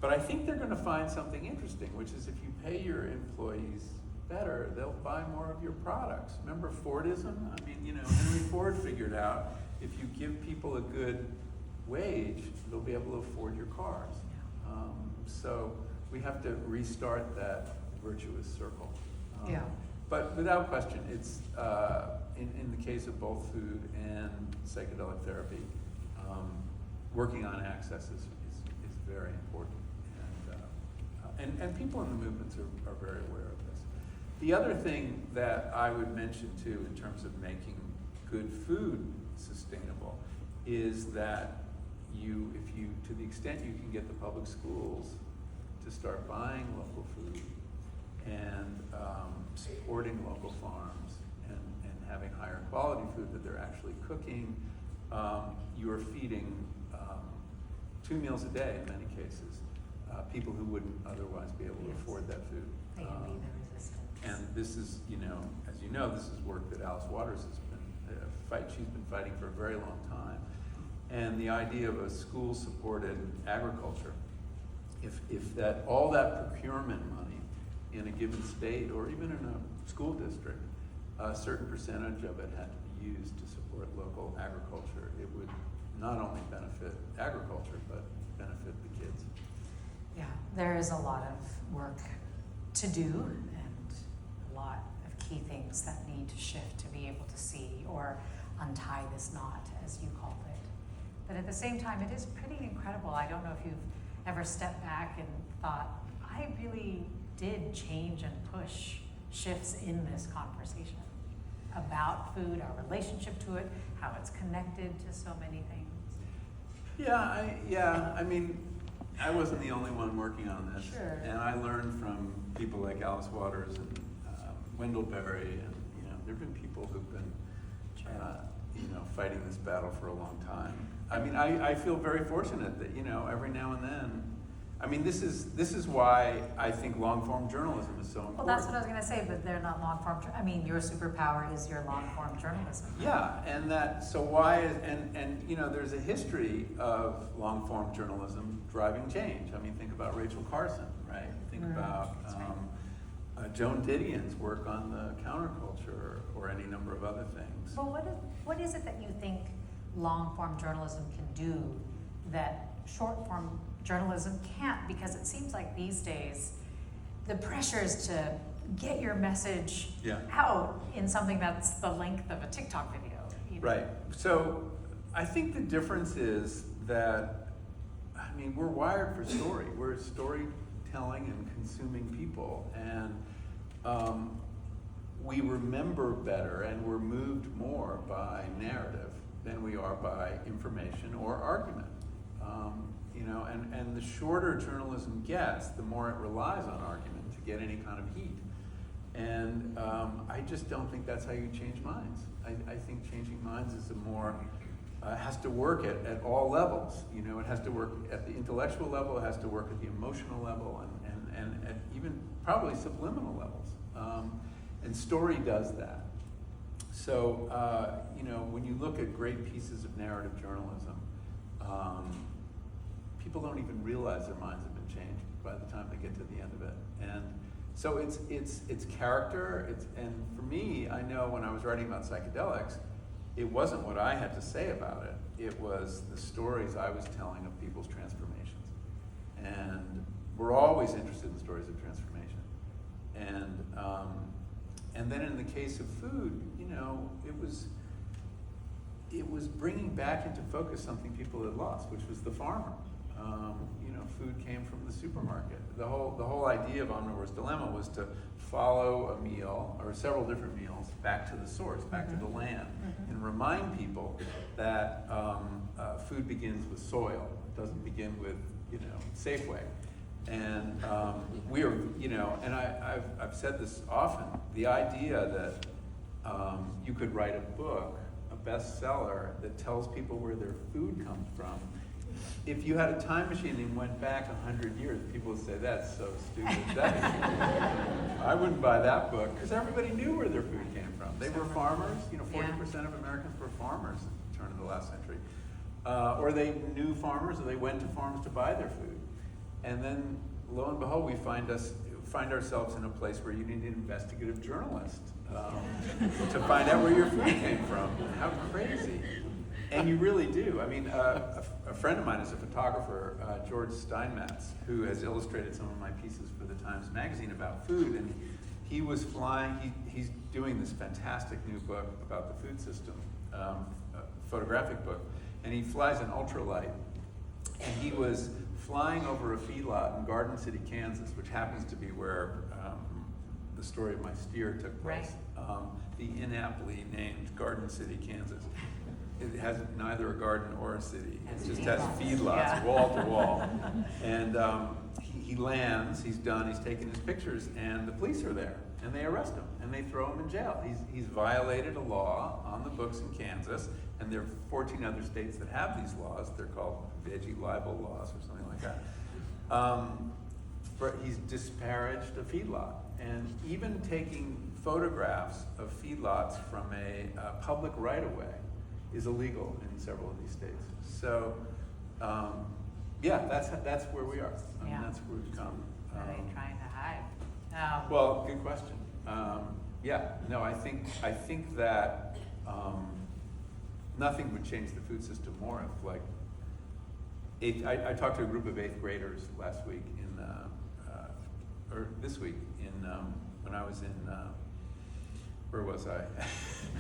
Speaker 3: But I think they're going to find something interesting, which is if you pay your employees better, they'll buy more of your products. Remember Fordism? I mean, Henry Ford figured out if you give people a good wage, they'll be able to afford your cars. So we have to restart that virtuous circle. But without question, it's in the case of both food and psychedelic therapy, working on access is very important, and people in the movements are very aware of this. The other thing that I would mention too, in terms of making good food sustainable, is that if you, to the extent you can get the public schools to start buying local food and supporting local farms and having higher quality food that they're actually cooking, you are feeding 2 meals a day in many cases, people who wouldn't otherwise be able to afford that food.
Speaker 2: They can be the resistance.
Speaker 3: And this is, as you know, this is work that Alice Waters has been she's been fighting for a very long time. And the idea of a school-supported agriculture, if that all that procurement money in a given state or even in a school district, a certain percentage of it had to be used to support local agriculture, it would not only benefit agriculture, but benefit the kids.
Speaker 2: Yeah, there is a lot of work to do and a lot of key things that need to shift to be able to see or untie this knot, as you called it. But at the same time, it is pretty incredible. I don't know if you've ever stepped back and thought, I really did change and push shifts in this conversation about food, our relationship to it, how it's connected to so many things.
Speaker 3: I mean, I wasn't the only one working on this.
Speaker 2: Sure.
Speaker 3: And I learned from people like Alice Waters and Wendell Berry, and there have been people who've been fighting this battle for a long time. I mean, I feel very fortunate that every now and then, I mean, this is why I think long-form journalism is so important.
Speaker 2: Well, that's what I was gonna say, but they're not long-form, I mean, your superpower is your long-form journalism.
Speaker 3: Yeah, and so why is, and you know, there's a history of long-form journalism driving change. I mean, think about Rachel Carson, right? Think about Joan Didion's work on the counterculture, or any number of other things.
Speaker 2: Well, what is it that you think long-form journalism can do that short-form journalism can't? Because it seems like these days, the pressure is to get your message out in something that's the length of a TikTok video. You know?
Speaker 3: Right. So I think the difference is that, I mean, we're wired for story. We're storytelling and consuming people, and we remember better and we're moved more by narrative than we are by information or argument. You know, and the shorter journalism gets, the more it relies on argument to get any kind of heat. And I just don't think that's how you change minds. I think changing minds is a more, has to work at all levels. You know, it has to work at the intellectual level, it has to work at the emotional level, and at even probably subliminal levels. And story does that. So, you know, when you look at great pieces of narrative journalism, people don't even realize their minds have been changed by the time they get to the end of it. And so it's character, and for me, I know when I was writing about psychedelics, it wasn't what I had to say about it. It was the stories I was telling of people's transformations. And we're always interested in stories of transformation. And then in the case of food, you know, it was bringing back into focus something people had lost, which was the farmer. You know, food came from the supermarket. The whole idea of Omnivore's Dilemma was to follow a meal, or several different meals, back to the source, back to the land, and remind people that food begins with soil. It doesn't begin with, you know, Safeway. And we are, you know, and I've said this often, the idea that you could write a book, a bestseller, that tells people where their food comes from. If you had a time machine and went back 100 years, people would say, that's so stupid. I wouldn't buy that book, because everybody knew where their food came from. They were farmers, you know, 40% of Americans were farmers at the turn of the last century. Or they knew farmers, or they went to farms to buy their food. And then, lo and behold, we find ourselves in a place where you need an investigative journalist to find out where your food came from. How crazy. And you really do. I mean, a friend of mine is a photographer, George Steinmetz, who has illustrated some of my pieces for the Times Magazine about food. And he was flying, he's doing this fantastic new book about the food system, a photographic book. And he flies an ultralight. And he was flying over a feedlot in Garden City, Kansas, which happens to be where the story of my steer took place. Right. The inaptly named Garden City, Kansas. It has neither a garden or a city. It just has feedlots, wall to wall. And he lands, he's done, he's taken his pictures, and the police are there. And they arrest him, and they throw him in jail. He's violated a law on the books in Kansas, and there are 14 other states that have these laws. They're called veggie libel laws or something like that. He's disparaged a feedlot. And even taking photographs of feedlots from a public right-of-way is illegal in several of these states. So, yeah, that's where we are. I mean, that's where we've come.
Speaker 2: What are they trying to hide?
Speaker 3: Well, good question. Yeah, no, I think that nothing would change the food system more if, like, I talked to a group of 8th graders last week or this week when I was in, where was I?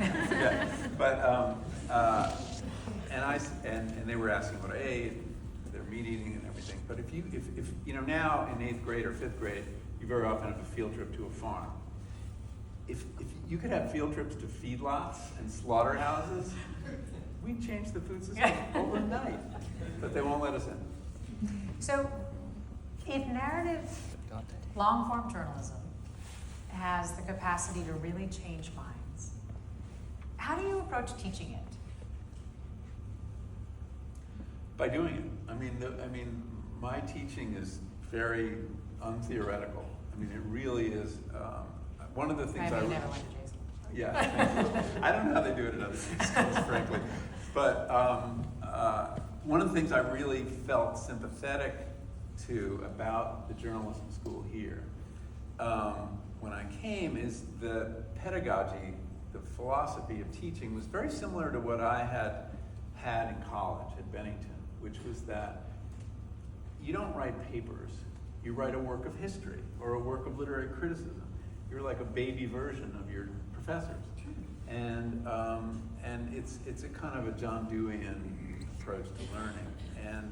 Speaker 3: I forget. But, and they were asking what I ate, their meat eating and everything. But if you know, now in 8th grade or 5th grade, you very often have a field trip to a farm. If you could have field trips to feedlots and slaughterhouses, we'd change the food system overnight. But they won't let us in.
Speaker 2: So, if narrative, long-form journalism has the capacity to really change minds, how do you approach teaching it?
Speaker 3: By doing it. I mean, my teaching is very untheoretical. I mean, it really is. One of the things
Speaker 2: I never went to J school.
Speaker 3: Yeah, thank you. I don't know how they do it at other schools, frankly. But one of the things I really felt sympathetic to about the journalism school here when I came is the pedagogy, the philosophy of teaching was very similar to what I had in college at Bennington, which was that you don't write papers, you write a work of history or a work of literary criticism. You're like a baby version of your professors. And it's a kind of a John Deweyan approach to learning. And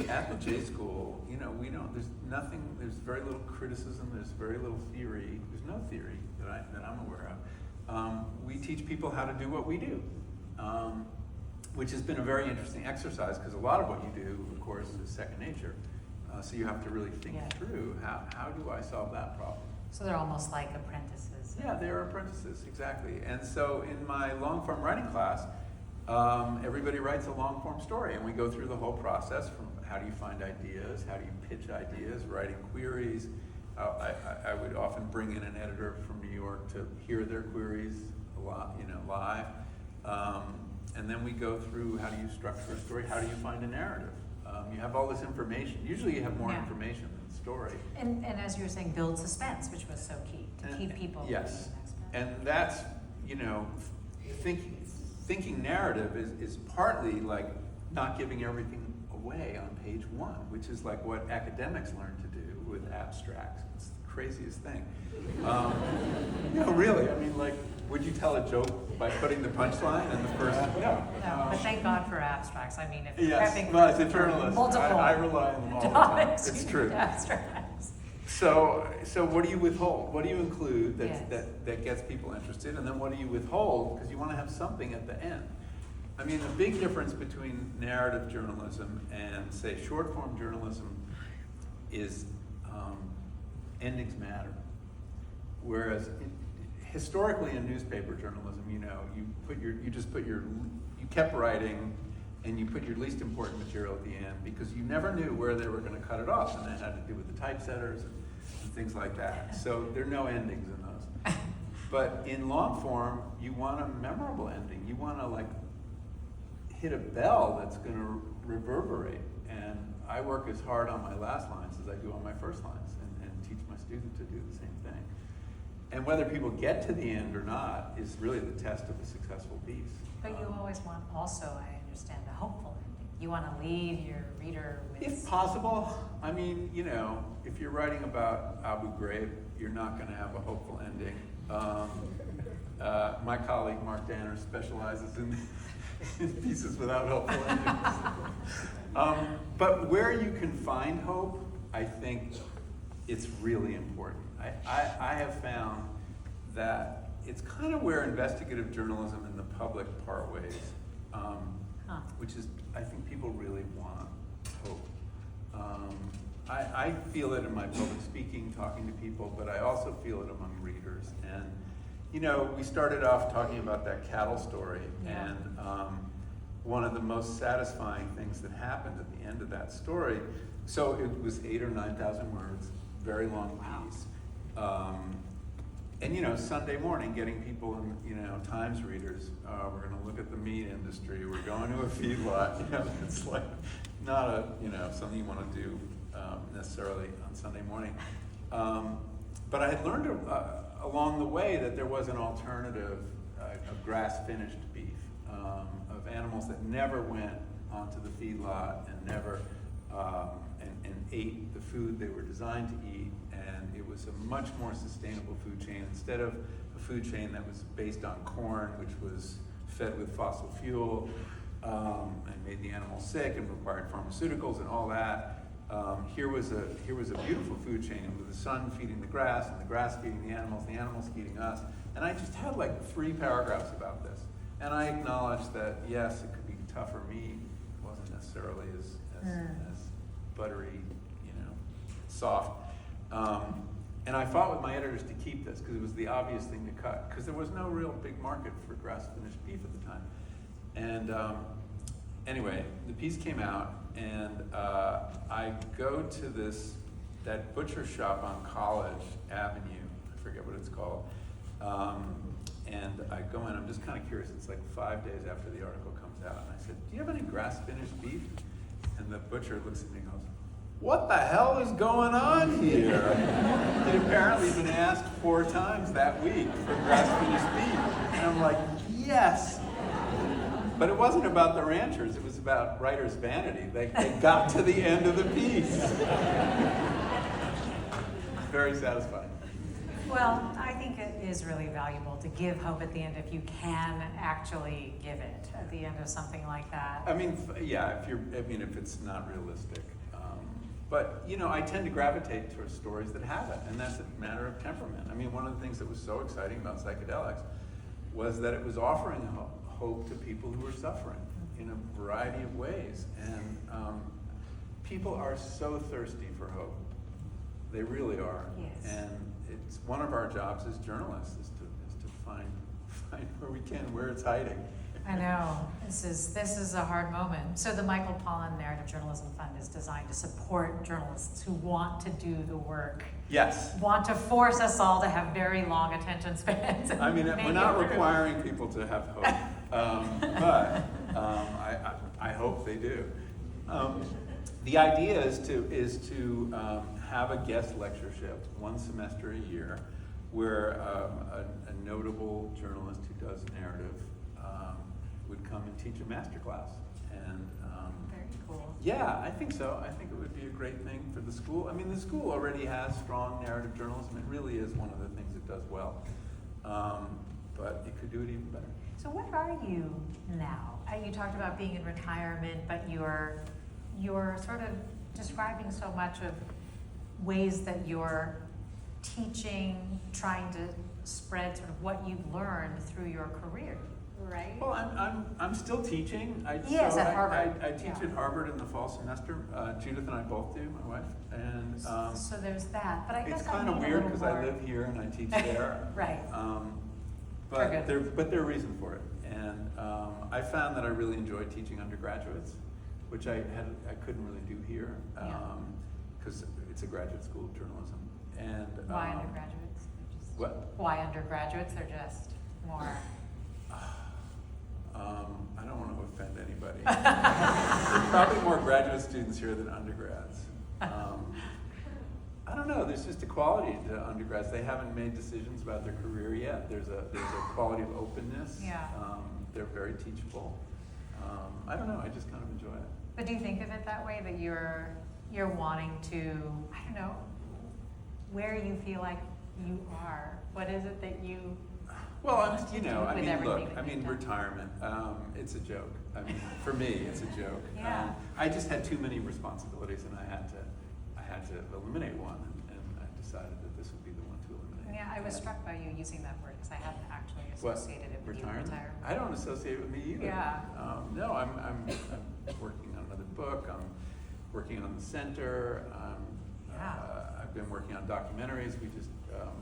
Speaker 3: at the J School, you know, there's very little criticism, there's very little theory, there's no theory that I'm aware of. We teach people how to do what we do, which has been a very interesting exercise because a lot of what you do, of course, is second nature. So you have to really think through, how do I solve that problem?
Speaker 2: So they're almost like apprentices.
Speaker 3: Yeah, they're apprentices, exactly. And so in my long-form writing class, everybody writes a long-form story, and we go through the whole process from how do you find ideas, how do you pitch ideas, writing queries. I would often bring in an editor from New York to hear their queries a lot, live. And then we go through how do you structure a story, how do you find a narrative. You have all this information. Usually you have more information than the story.
Speaker 2: And as you were saying, build suspense, which was so key, to keep people.
Speaker 3: Yes, and that's, thinking narrative is partly like not giving everything away on page one, which is like what academics learn to do with abstracts. It's the craziest thing. Really, I mean, like, would you tell a joke by putting the punchline in the first?
Speaker 2: No, but thank God for abstracts. I mean, if you're
Speaker 3: Yes,
Speaker 2: prepping
Speaker 3: well, it's
Speaker 2: for
Speaker 3: a journalist.
Speaker 2: multiple
Speaker 3: I rely on them all the time.
Speaker 2: topics,
Speaker 3: It's
Speaker 2: you
Speaker 3: true.
Speaker 2: need abstracts.
Speaker 3: So what do you withhold? What do you include
Speaker 2: Yes.
Speaker 3: that gets people interested? And then what do you withhold? Because you want to have something at the end. I mean, the big difference between narrative journalism and, say, short form journalism is endings matter. Whereas historically in newspaper journalism, you kept writing and you put your least important material at the end because you never knew where they were going to cut it off, and that had to do with the typesetters and things like that. So there are no endings in those. But in long form, you want a memorable ending. You want to hit a bell that's going to reverberate. And I work as hard on my last lines as I do on my first lines, and teach my students to do the same thing. And whether people get to the end or not is really the test of a successful piece.
Speaker 2: But you always want also, I understand, the hopeful ending. You want to leave your reader with...
Speaker 3: If possible. I mean, if you're writing about Abu Ghraib, you're not going to have a hopeful ending. My colleague Mark Danner specializes in pieces without hopeful endings. But where you can find hope, I think it's really important. I have found that it's kind of where investigative journalism and the public part ways, which is, I think people really want hope. I feel it in my public speaking, talking to people, but I also feel it among readers. And, we started off talking about that cattle story, and one of the most satisfying things that happened at the end of that story, so it was 8,000 or 9,000 words, very long piece. And Sunday morning, getting people in, Times readers, we're going to look at the meat industry, we're going to a feedlot, it's like not something you want to do necessarily on Sunday morning. But I had learned along the way that there was an alternative of grass-finished beef, of animals that never went onto the feedlot and never and ate the food they were designed to eat, and it was a much more sustainable food chain instead of a food chain that was based on corn, which was fed with fossil fuel and made the animals sick and required pharmaceuticals and all that. Here was a beautiful food chain with the sun feeding the grass and the grass feeding the animals feeding us. And I just had 3 paragraphs about this. And I acknowledged that yes, it could be tougher meat. It wasn't necessarily as buttery, soft. And I fought with my editors to keep this because it was the obvious thing to cut, because there was no real big market for grass-finished beef at the time. And anyway, the piece came out, and I go to that butcher shop on College Avenue, I forget what it's called, and I go in, I'm just kind of curious, it's like 5 days after the article comes out, and I said, do you have any grass-finished beef? And the butcher looks at me and goes, what the hell is going on here? He'd apparently been asked 4 times that week for grass-finished beef. And I'm like, yes. But it wasn't about the ranchers, it was about writers' vanity. They got to the end of the piece. Very satisfying.
Speaker 2: Well, I think it is really valuable to give hope at the end if you can actually give it at the end of something like that.
Speaker 3: I mean, yeah, if it's not realistic. But, you know, I tend to gravitate towards stories that have it, and that's a matter of temperament. I mean, one of the things that was so exciting about Psychedelics was that it was offering hope to people who were suffering in a variety of ways. And people are so thirsty for hope. They really are.
Speaker 2: Yes.
Speaker 3: And it's one of our jobs as journalists is to find where we can, where it's hiding.
Speaker 2: I know, this is a hard moment. So the Michael Pollan Narrative Journalism Fund is designed to support journalists who want to do the work.
Speaker 3: Yes.
Speaker 2: Want to force us all to have very long attention spans.
Speaker 3: I mean, we're not requiring people to have hope, but I hope they do. The idea is to have a guest lectureship 1 semester a year, where a notable journalist who does narrative would come and teach a master class. And
Speaker 2: Very cool.
Speaker 3: yeah, I think so. I think it would be a great thing for the school. I mean, the school already has strong narrative journalism. It really is one of the things it does well. But it could do it even better.
Speaker 2: So what are you now? You talked about being in retirement, but you're sort of describing so much of ways that you're teaching, trying to spread sort of what you've learned through your career, right?
Speaker 3: Well, I'm still teaching.
Speaker 2: Yes, at Harvard.
Speaker 3: I teach
Speaker 2: Yeah.
Speaker 3: at Harvard in the fall semester. Judith and I both do, my wife. And
Speaker 2: So there's that, but I guess
Speaker 3: it's
Speaker 2: I
Speaker 3: kind of
Speaker 2: need a
Speaker 3: weird
Speaker 2: little
Speaker 3: because I
Speaker 2: more-
Speaker 3: live here and I teach there.
Speaker 2: Right.
Speaker 3: But
Speaker 2: good.
Speaker 3: there's a reason for it. And I found that I really enjoy teaching undergraduates, which I couldn't really do here because it's a graduate school of journalism. And
Speaker 2: Why undergraduates?
Speaker 3: What?
Speaker 2: Why undergraduates? They're just more.
Speaker 3: I don't want to offend anybody. There's probably more graduate students here than undergrads. I don't know. There's just a quality to undergrads. They haven't made decisions about their career yet. There's a quality of openness.
Speaker 2: Yeah.
Speaker 3: They're very teachable. I don't know. I just kind of enjoy it.
Speaker 2: But do you think of it that way, that you're wanting to, I don't know, where you feel like you are? What is it that you?
Speaker 3: Well,
Speaker 2: with everything that you've done?
Speaker 3: retirement. It's a joke. I mean, for me, it's a joke.
Speaker 2: Yeah.
Speaker 3: I just had too many responsibilities, and I had to eliminate one, and I decided that this would be the one to eliminate.
Speaker 2: Yeah, I was struck by you using that word because I hadn't actually
Speaker 3: What?
Speaker 2: associated it with
Speaker 3: Retirement?
Speaker 2: you. Retirement.
Speaker 3: I don't associate it with me either.
Speaker 2: Yeah.
Speaker 3: No, I'm working on another book. I'm working on the center. I've been working on documentaries. We just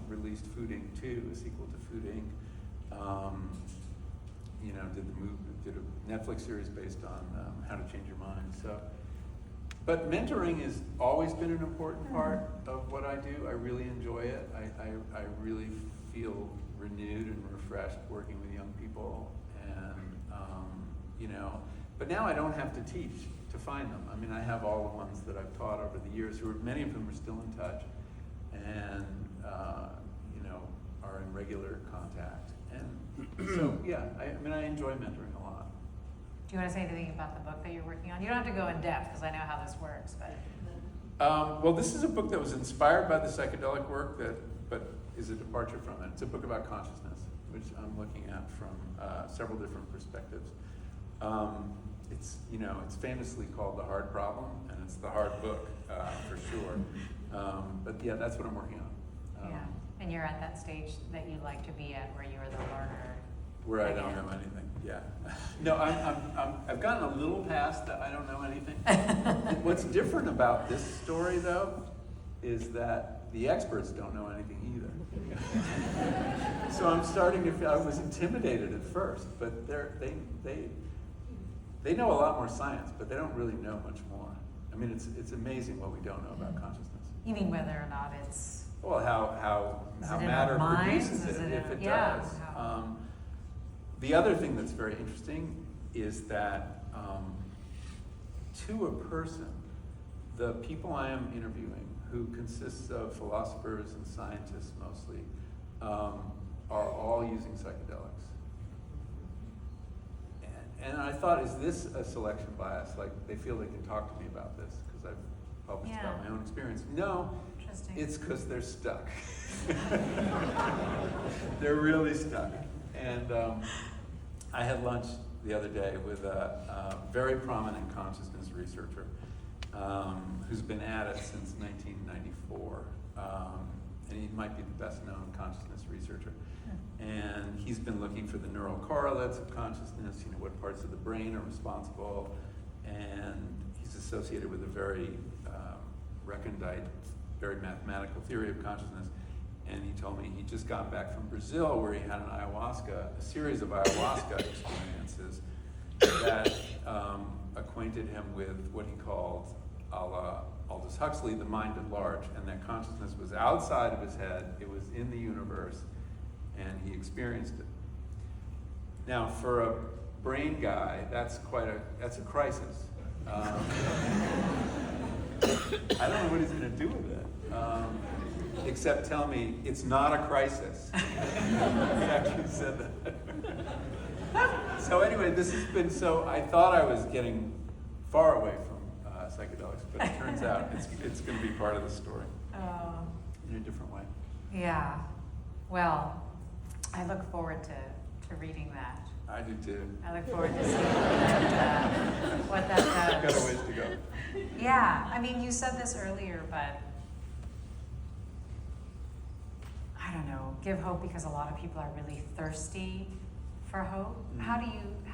Speaker 3: released Fooding 2, a sequel to Fooding. Did a Netflix series based on How to Change Your Mind. So, but mentoring has always been an important part of what I do. I really enjoy it. I really feel renewed and refreshed working with young people, and but now I don't have to teach to find them. I mean, I have all the ones that I've taught over the years, many of them are still in touch, and are in regular contact. And so, yeah, I enjoy mentoring a lot.
Speaker 2: Do you want to say anything about the book that you're working on? You don't have to go in depth because I know how this works, but.
Speaker 3: Well, this is a book that was inspired by the psychedelic work, but is a departure from it. It's a book about consciousness, which I'm looking at from several different perspectives. It's famously called The Hard Problem, and it's the hard book for sure. But yeah, that's what I'm working on.
Speaker 2: Yeah, and you're at that stage that you like to be at, where you're the learner.
Speaker 3: Where I don't know anything. Yeah. No, I've gotten a little past that I don't know anything. What's different about this story, though, is that the experts don't know anything either. So I'm starting to feel, I was intimidated at first, but they know a lot more science, but they don't really know much more. I mean, it's amazing what we don't know about consciousness.
Speaker 2: You mean whether or not it's,
Speaker 3: Well, how
Speaker 2: Is it in
Speaker 3: matter
Speaker 2: our minds?
Speaker 3: produces
Speaker 2: Is
Speaker 3: it,
Speaker 2: it
Speaker 3: if
Speaker 2: in-
Speaker 3: it
Speaker 2: yeah,
Speaker 3: does.
Speaker 2: how-
Speaker 3: The other thing that's very interesting is that to a person, the people I am interviewing, who consists of philosophers and scientists mostly, are all using psychedelics. And I thought, is this a selection bias? Like, they feel they can talk to me about this because I've published about my own experience. No,
Speaker 2: interesting.
Speaker 3: it's because they're stuck. They're really stuck. And I had lunch the other day with a very prominent consciousness researcher who's been at it since 1994. And he might be the best known consciousness researcher. And he's been looking for the neural correlates of consciousness, you know, what parts of the brain are responsible. And he's associated with a very recondite, very mathematical theory of consciousness. And he told me he'd just gotten back from Brazil, where he had a series of ayahuasca experiences that acquainted him with what he called, a la Aldous Huxley, the mind at large, and that consciousness was outside of his head, it was in the universe, and he experienced it. Now, for a brain guy, that's a crisis. I don't know what he's going to do with it. Except tell me it's not a crisis. He actually said that. So anyway, this has been I thought I was getting far away from psychedelics, but it turns out it's going to be part of the story in a different way.
Speaker 2: Yeah. Well, I look forward to reading that.
Speaker 3: I do too.
Speaker 2: I look forward to seeing what that
Speaker 3: I've
Speaker 2: does.
Speaker 3: got a ways to go.
Speaker 2: Yeah, I mean, you said this earlier, but I don't know, give hope because a lot of people are really thirsty for hope.
Speaker 3: Mm.
Speaker 2: How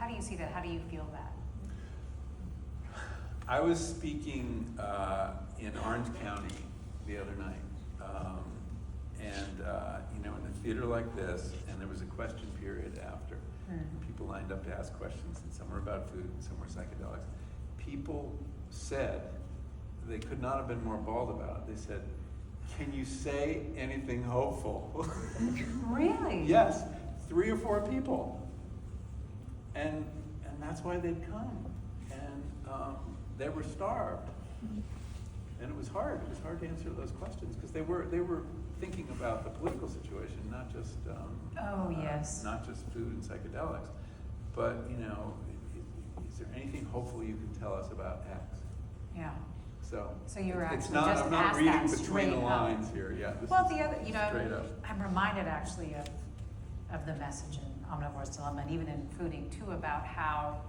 Speaker 2: do you see that? How do you feel that?
Speaker 3: I was speaking in Orange County the other night, and you know, in a theater like this, and there was a question period after. People lined up to ask questions, and some were about food, and some were psychedelics. People said, they could not have been more bald about it. They said, "Can you say anything hopeful?"
Speaker 2: Really?
Speaker 3: Yes, 3 or 4 people, and that's why they'd come, and they were starved, and it was hard. It was hard to answer those questions because they were thinking about the political situation, not just
Speaker 2: Yes.
Speaker 3: not just food and psychedelics, but you know, is there anything hopeful you can tell us about X?
Speaker 2: Yeah.
Speaker 3: So
Speaker 2: you were
Speaker 3: it's
Speaker 2: actually
Speaker 3: not.
Speaker 2: just
Speaker 3: I'm not
Speaker 2: asked
Speaker 3: reading
Speaker 2: that
Speaker 3: between
Speaker 2: straight
Speaker 3: the
Speaker 2: up.
Speaker 3: lines here. Yeah. This
Speaker 2: Well,
Speaker 3: is
Speaker 2: the other,
Speaker 3: straight up.
Speaker 2: I'm reminded actually of the message in Omnivore's Dilemma, and even in Fooding too, about how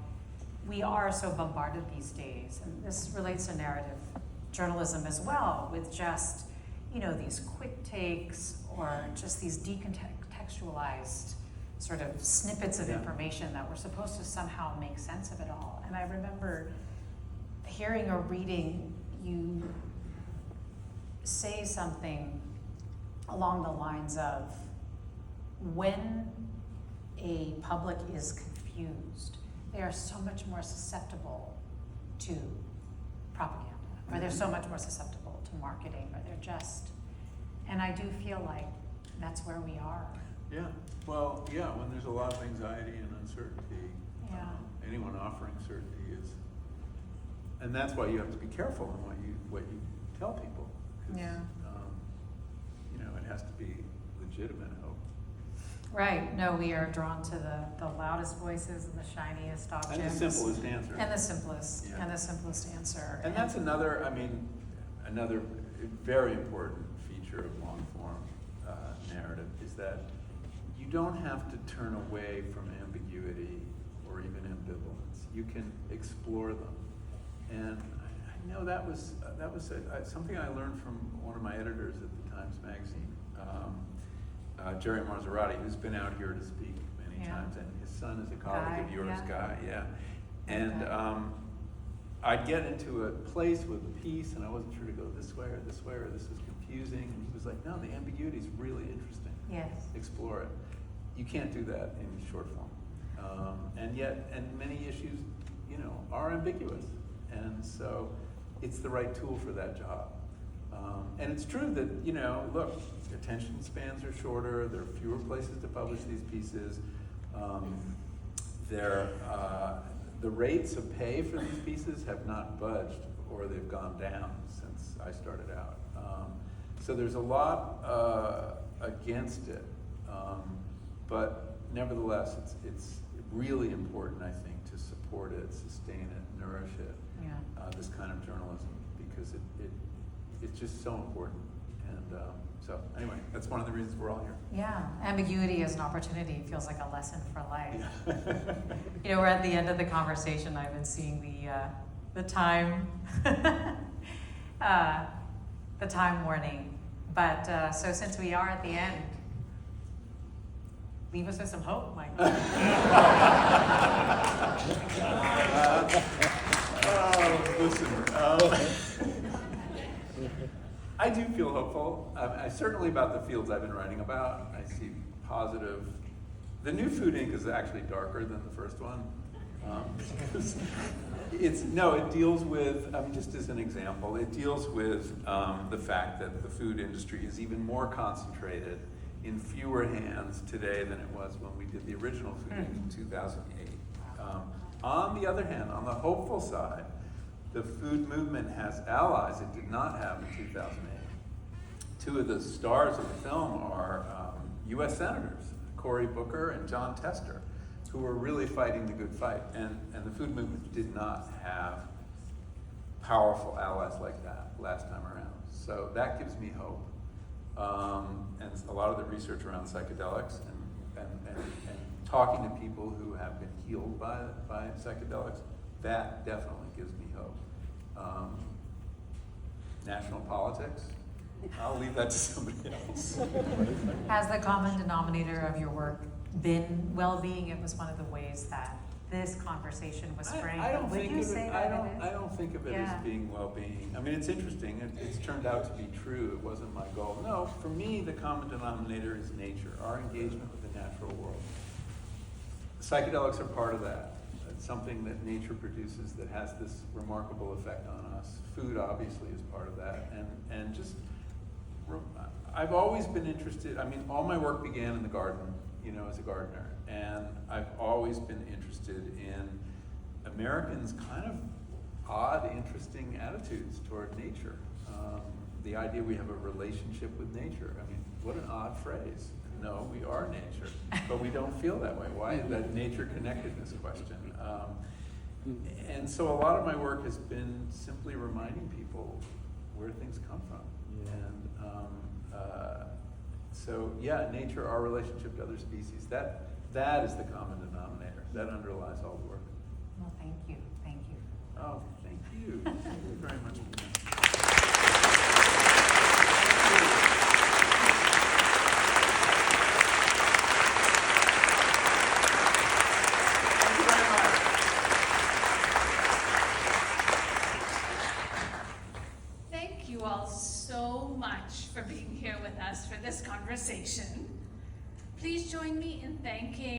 Speaker 2: we are so bombarded these days, and this relates to narrative journalism as well, with just, you know, these quick takes or just these decontextualized sort of snippets of information that were supposed to somehow make sense of it all. And I remember hearing or reading you say something along the lines of, when a public is confused, they are so much more susceptible to propaganda, or they're so much more susceptible to marketing, or they're just, and I do feel like that's where we are.
Speaker 3: Yeah. Well, yeah. When there's a lot of anxiety and uncertainty,
Speaker 2: Yeah.
Speaker 3: anyone offering certainty is, and that's why you have to be careful in what you tell people. 'Cause,
Speaker 2: Yeah.
Speaker 3: You know, it has to be legitimate hope.
Speaker 2: Right, no, we are drawn to the loudest voices and the shiniest objects.
Speaker 3: And the simplest answer.
Speaker 2: And the simplest,
Speaker 3: Yeah.
Speaker 2: and the simplest answer.
Speaker 3: And that's another very important feature of long form narrative is that you don't have to turn away from ambiguity or even ambivalence. You can explore them. And I know that was something I learned from one of my editors at the Times Magazine, Jerry Marzorati, who's been out here to speak many times, and his son is a colleague of yours, Guy. Yeah. And I'd get into a place with a piece, and I wasn't sure to go this way or this way, or this was confusing. And he was like, "No, the ambiguity is really interesting.
Speaker 2: Yes.
Speaker 3: Explore it." You can't do that in short form. And many issues, you know, are ambiguous. And so it's the right tool for that job. And it's true that, you know, look, attention spans are shorter, there are fewer places to publish these pieces. The rates of pay for these pieces have not budged, or they've gone down since I started out. So there's a lot against it, but nevertheless, it's really important, I think, to support it, sustain it, nourish it, this kind of journalism, because it's just so important. And so anyway, that's one of the reasons we're all here.
Speaker 2: Yeah, ambiguity as an opportunity feels like a lesson for life.
Speaker 3: Yeah.
Speaker 2: You know, we're at the end of the conversation. I've been seeing the time, the time warning. But so since we are at the end, leave us with some hope, Mike.
Speaker 3: I do feel hopeful. Certainly about the fields I've been writing about. I see positive. The new food ink is actually darker than the first one. It deals with, just as an example, it deals with the fact that the food industry is even more concentrated in fewer hands today than it was when we did the original food ink in 2008. On the other hand, on the hopeful side, the food movement has allies it did not have in 2008. Two of the stars of the film are U.S. senators, Cory Booker and John Tester, who are really fighting the good fight. And the food movement did not have powerful allies like that last time around. So that gives me hope. And a lot of the research around psychedelics and talking to people who have been healed by psychedelics, that definitely gives me hope. National politics, I'll leave that to somebody else.
Speaker 2: Has the common denominator of your work been well-being? It was one of the ways that this conversation was framed.
Speaker 3: I don't
Speaker 2: Would
Speaker 3: think
Speaker 2: you
Speaker 3: of
Speaker 2: say
Speaker 3: it.
Speaker 2: that
Speaker 3: I don't think of it
Speaker 2: Yeah.
Speaker 3: as being well-being. I mean, it's interesting. It's turned out to be true. It wasn't my goal. No, for me, the common denominator is nature. Our engagement with the natural world. Psychedelics are part of that. It's something that nature produces that has this remarkable effect on us. Food, obviously, is part of that. And just, I've always been interested. I mean, all my work began in the garden, as a gardener. And I've always been interested in Americans' kind of odd, interesting attitudes toward nature. The idea we have a relationship with nature. I mean, what an odd phrase. No, we are nature, but we don't feel that way. Why is that nature connectedness question? And so a lot of my work has been simply reminding people where things come from. And nature, our relationship to other species, that is the common denominator. That underlies all the work.
Speaker 2: Well, thank you. Thank you.
Speaker 3: Oh, thank you. Thank you very much.
Speaker 1: Thank you all so much for being here with us for this conversation. Please join me in thanking